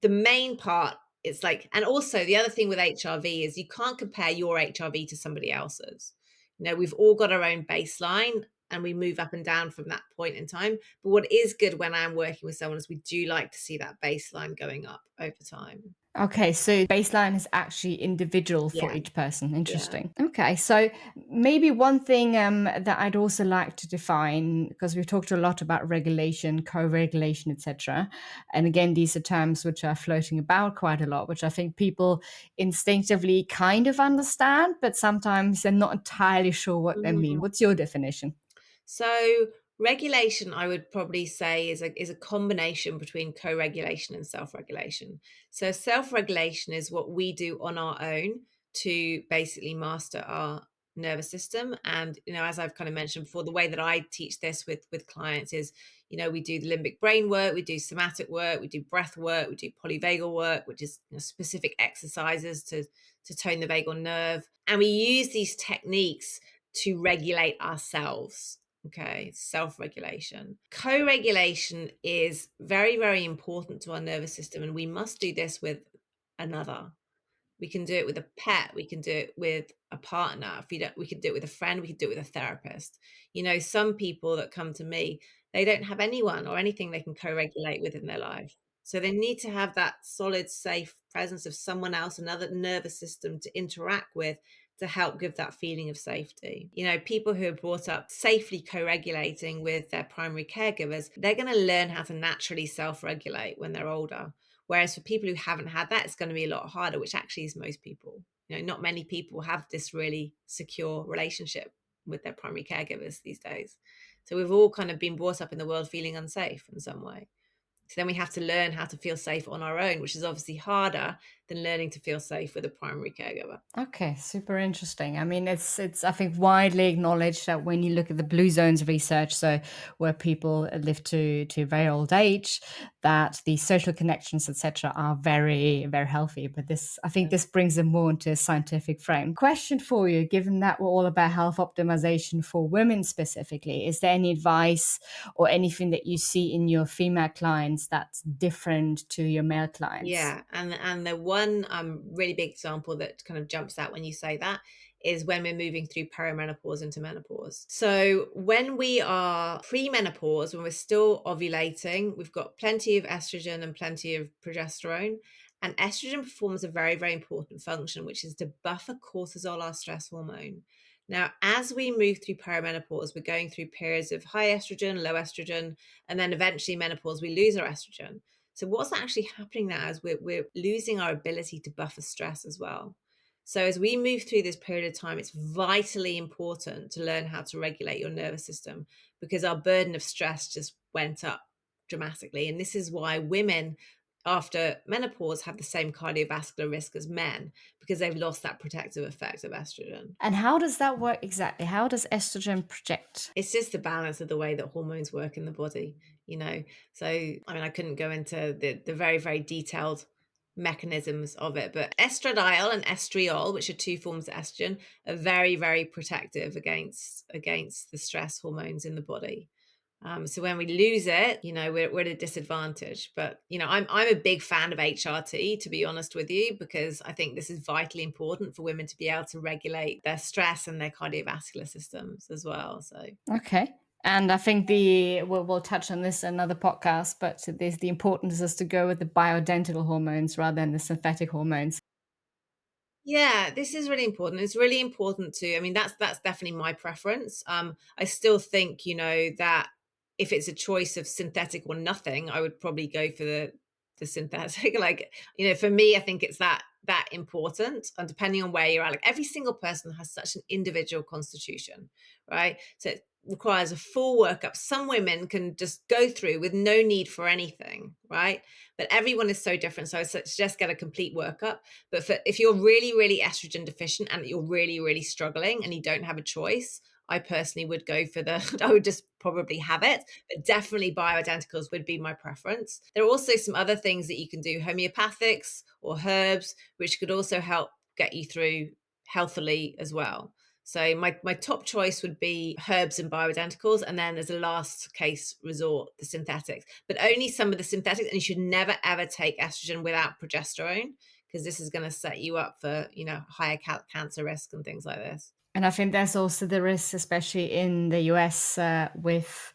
main part, it's like, and also the other thing with HRV is you can't compare your HRV to somebody else's. We've all got our own baseline and we move up and down from that point in time. But what is good when I'm working with someone is we do like to see that baseline going up over time. Okay, so baseline is actually individual for Yeah. each person. Yeah. Interesting. Okay, so maybe one thing that I'd also like to define, because we've talked a lot about regulation, co-regulation, etc. And again, these are terms which are floating about quite a lot, which I think people instinctively kind of understand, but sometimes they're not entirely sure what they mean. What's your definition? So regulation, I would probably say, is a combination between co-regulation and self-regulation. So self-regulation is what we do on our own to basically master our nervous system. And as I've kind of mentioned before, the way that I teach this with clients is, we do the limbic brain work, we do somatic work, we do breath work, we do polyvagal work, which is specific exercises to tone the vagal nerve, and we use these techniques to regulate ourselves. Okay, self-regulation. Co-regulation is very, very important to our nervous system, and we must do this with another. We can do it with a pet. We can do it with a partner. If we don't, we could do it with a friend. We could do it with a therapist. Some people that come to me, they don't have anyone or anything they can co-regulate with in their life. So they need to have that solid, safe presence of someone else, another nervous system to interact with, to help give that feeling of safety. People who are brought up safely co-regulating with their primary caregivers, they're going to learn how to naturally self-regulate when they're older. Whereas for people who haven't had that, it's going to be a lot harder, which actually is most people. Not many people have this really secure relationship with their primary caregivers these days. So we've all kind of been brought up in the world feeling unsafe in some way. So then we have to learn how to feel safe on our own, which is obviously harder than learning to feel safe with a primary caregiver. Okay, super interesting. I mean, it's I think widely acknowledged that when you look at the blue zones research, so where people live to a very old age, that the social connections, etc., are very very healthy. But this, I think, this brings them more into a scientific frame. Question for you: given that we're all about health optimization for women specifically, is there any advice or anything that you see in your female clients that's different to your male clients? Yeah, and the one really big example that kind of jumps out when you say that is when we're moving through perimenopause into menopause. So when we are pre-menopause, when we're still ovulating, we've got plenty of estrogen and plenty of progesterone. And estrogen performs a very, very important function, which is to buffer cortisol, our stress hormone. Now, as we move through perimenopause, we're going through periods of high estrogen, low estrogen, and then eventually menopause, we lose our estrogen. So what's actually happening now is we're losing our ability to buffer stress as well. So as we move through this period of time, it's vitally important to learn how to regulate your nervous system because our burden of stress just went up dramatically. And this is why women after menopause have the same cardiovascular risk as men because they've lost that protective effect of estrogen. And how does that work exactly? How does estrogen project? It's just the balance of the way that hormones work in the body, you know. So I mean, I couldn't go into the very, very detailed mechanisms of it, but estradiol and estriol, which are two forms of estrogen, are very, very protective against the stress hormones in the body. So when we lose it, you know, we're at a disadvantage. But you know, I'm a big fan of HRT, to be honest with you, because I think this is vitally important for women to be able to regulate their stress and their cardiovascular systems as well. So Okay. And I think we'll touch on this in another podcast, but there's the importance is to go with the bioidentical hormones rather than the synthetic hormones. yeah, this is really important. It's really important to, I mean, that's definitely my preference. I still think, you know, that if it's a choice of synthetic or nothing, I would probably go for the synthetic. Like, you know, for me, I think it's that important. And depending on where you're at, like every single person has such an individual constitution, right? So it requires a full workup. Some women can just go through with no need for anything, right? But everyone is so different. So I suggest get a complete workup. But if you're really, really estrogen deficient and you're really, really struggling and you don't have a choice, I personally would go for I would just probably have it, but definitely bioidenticals would be my preference. There are also some other things that you can do, homeopathics or herbs, which could also help get you through healthily as well. So my top choice would be herbs and bioidenticals, and then as a last case resort, the synthetics. But only some of the synthetics, and you should never ever take estrogen without progesterone because this is going to set you up for higher cancer risk and things like this. And I think there's also the risk, especially in the US, with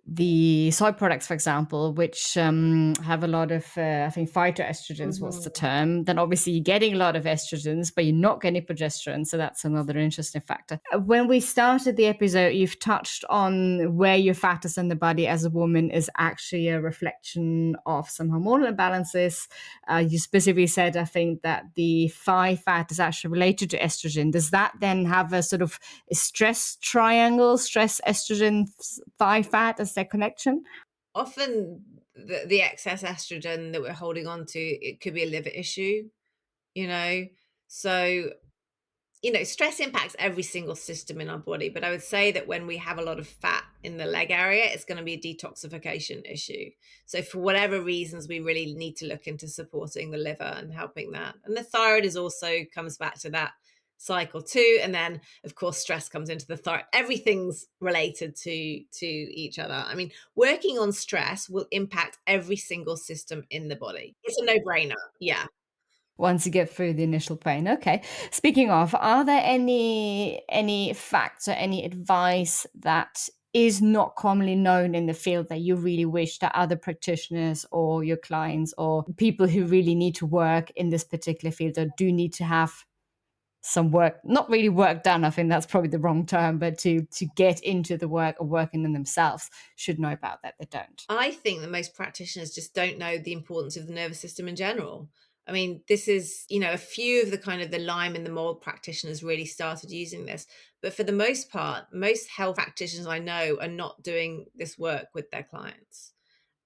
the soy products, for example, which have a lot of, I think, phytoestrogens was the Mhm. term. Then obviously you're getting a lot of estrogens, but you're not getting progesterone. So that's another interesting factor. When we started the episode, you've touched on where your fat is in the body as a woman is actually a reflection of some hormonal imbalances. You specifically said, I think, that the thigh fat is actually related to estrogen. Does that then have a sort of a stress triangle, stress, estrogen, thigh fat as their connection? Often the excess estrogen that we're holding on to, it could be a liver issue, you know. So stress impacts every single system in our body, but I would say that when we have a lot of fat in the leg area, it's going to be a detoxification issue. So for whatever reasons, we really need to look into supporting the liver and helping that. And the thyroid is also comes back to that cycle too. And then of course stress comes into the thyroid. Everything's related to each other. I mean, working on stress will impact every single system in the body. It's a no-brainer. Yeah. Once you get through the initial pain. Okay. Speaking of, are there any facts or any advice that is not commonly known in the field that you really wish that other practitioners or your clients or people who really need to work in this particular field or do need to have some work, not really work done, I think that's probably the wrong term, but to get into the work or working in themselves should know about that they don't? I think that most practitioners just don't know the importance of the nervous system in general. I mean, this is, a few of the kind of the Lyme and the mold practitioners really started using this. But for the most part, most health practitioners I know are not doing this work with their clients.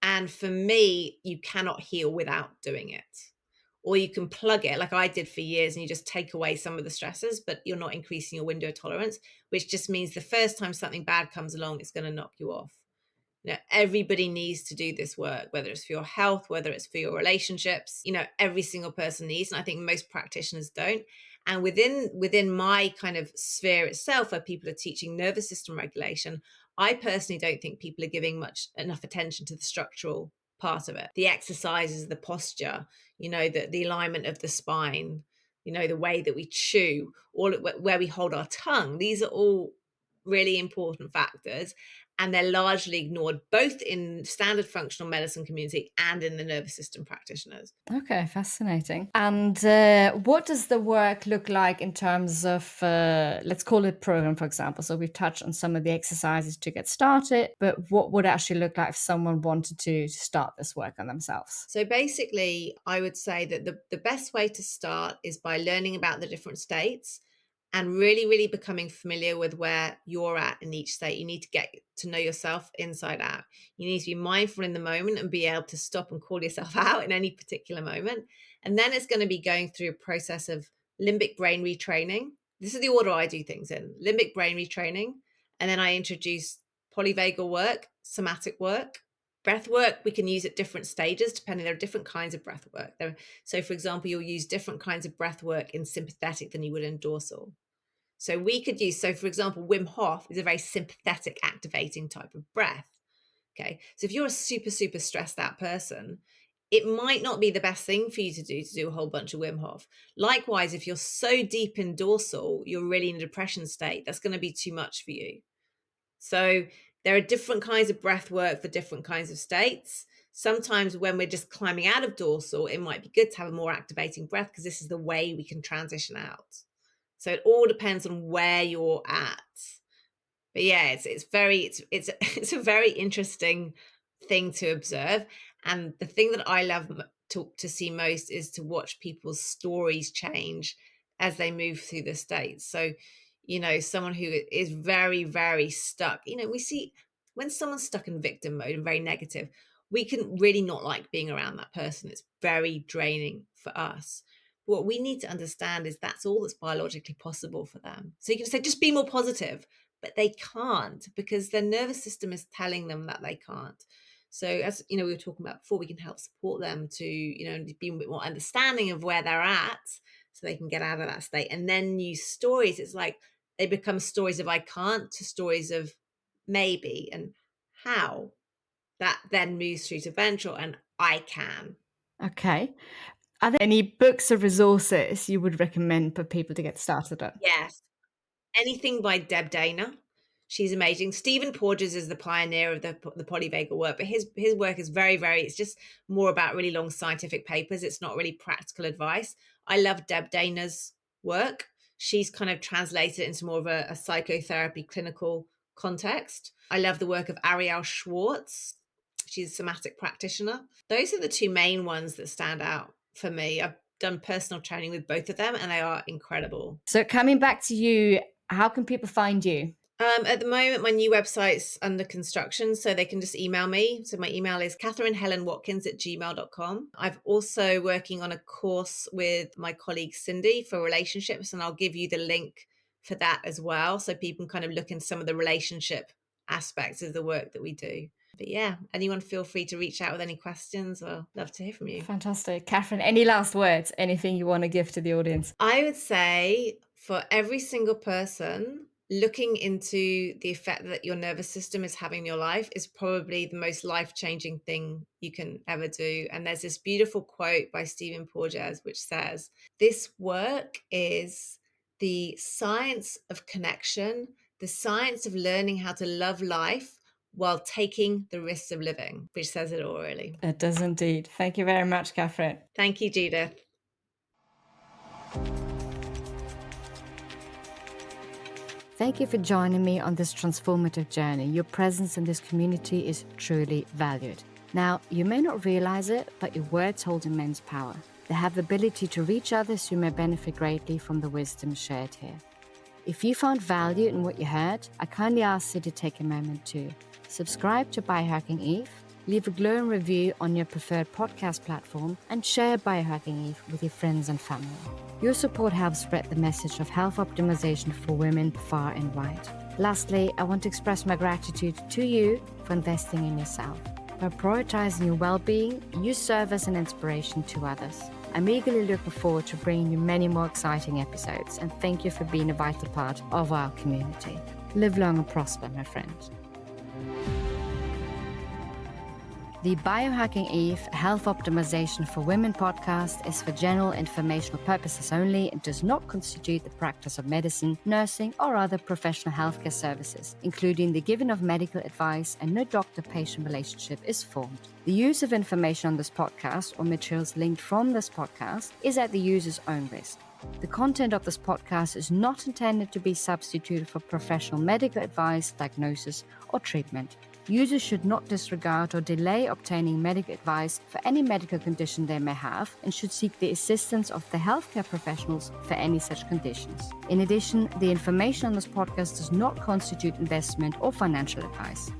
And for me, you cannot heal without doing it. or you can plug it like I did for years, and you just take away some of the stressors, but you're not increasing your window of tolerance, which just means the first time something bad comes along, it's going to knock you off. Everybody needs to do this work, whether it's for your health, whether it's for your relationships. Every single person needs, and I think most practitioners don't. And within my kind of sphere itself, where people are teaching nervous system regulation, I personally don't think people are giving enough attention to the structural part of it, the exercises, the posture, the alignment of the spine, the way that we chew, where we hold our tongue. These are all really important factors, and they're largely ignored both in standard functional medicine community and in the nervous system practitioners. Okay, fascinating. And what does the work look like in terms of, let's call it program, for example? So we've touched on some of the exercises to get started, but what would it actually look like if someone wanted to start this work on themselves? So basically, I would say that the best way to start is by learning about the different states and really, really becoming familiar with where you're at in each state. You need to get to know yourself inside out. You need to be mindful in the moment and be able to stop and call yourself out in any particular moment. And then it's going to be going through a process of limbic brain retraining. This is the order I do things in: limbic brain retraining. And then I introduce polyvagal work, somatic work, breath work. We can use at different stages, depending. There are different kinds of breath work. So, for example, you'll use different kinds of breath work in sympathetic than you would in dorsal. So for example, Wim Hof is a very sympathetic activating type of breath. Okay. So if you're a super, super stressed out person, it might not be the best thing for you to do a whole bunch of Wim Hof. Likewise, if you're so deep in dorsal, you're really in a depression state, that's going to be too much for you. So there are different kinds of breath work for different kinds of states. Sometimes when we're just climbing out of dorsal, it might be good to have a more activating breath, because this is the way we can transition out. So it all depends on where you're at. But yeah, it's a very interesting thing to observe. And the thing that I love to see most is to watch people's stories change as they move through the states. So, someone who is very, very stuck, we see when someone's stuck in victim mode and very negative, we can really not like being around that person. It's very draining for us. What we need to understand is that's all that's biologically possible for them. So you can say, just be more positive, but they can't, because their nervous system is telling them that they can't. So as we were talking about before, we can help support them to, be a bit more understanding of where they're at, so they can get out of that state. And then use stories. It's like they become stories of I can't to stories of maybe and how. That then moves through to ventral and I can. Okay. Are there any books or resources you would recommend for people to get started on? Yes. Anything by Deb Dana. She's amazing. Stephen Porges is the pioneer of the polyvagal work, but his work is very, very, it's just more about really long scientific papers. It's not really practical advice. I love Deb Dana's work. She's kind of translated it into more of a psychotherapy clinical context. I love the work of Ariel Schwartz. She's a somatic practitioner. Those are the two main ones that stand out for me. I've done personal training with both of them, and they are incredible. So coming back to you, how can people find you? At the moment, my new website's under construction, so they can just email me. So my email is katherinehelenwatkins@gmail.com. I've also working on a course with my colleague Cindy for relationships, and I'll give you the link for that as well, so people can kind of look into some of the relationship aspects of the work that we do. But yeah, anyone feel free to reach out with any questions. I'll love to hear from you. Fantastic. Katherine, any last words? Anything you want to give to the audience? I would say for every single person, looking into the effect that your nervous system is having in your life is probably the most life-changing thing you can ever do. And there's this beautiful quote by Stephen Porges, which says, "This work is the science of connection, the science of learning how to love life while taking the risks of living," which says it all, really. It does indeed. Thank you very much, Katherine. Thank you, Judith. Thank you for joining me on this transformative journey. Your presence in this community is truly valued. Now, you may not realize it, but your words hold immense power. They have the ability to reach others who may benefit greatly from the wisdom shared here. If you found value in what you heard, I kindly ask you to take a moment to subscribe to Biohacking Eve, leave a glowing review on your preferred podcast platform, and share Biohacking Eve with your friends and family. Your support helps spread the message of health optimization for women far and wide. Lastly, I want to express my gratitude to you for investing in yourself. By prioritizing your well-being, you serve as an inspiration to others. I'm eagerly looking forward to bringing you many more exciting episodes, and thank you for being a vital part of our community. Live long and prosper, my friend. The Biohacking Eve Health Optimization for Women podcast is for general informational purposes only and does not constitute the practice of medicine, nursing, or other professional healthcare services, including the giving of medical advice, and no doctor-patient relationship is formed. The use of information on this podcast or materials linked from this podcast is at the user's own risk. The content of this podcast is not intended to be substituted for professional medical advice, diagnosis, or treatment. Users should not disregard or delay obtaining medical advice for any medical condition they may have and should seek the assistance of the healthcare professionals for any such conditions. In addition, the information on this podcast does not constitute investment or financial advice.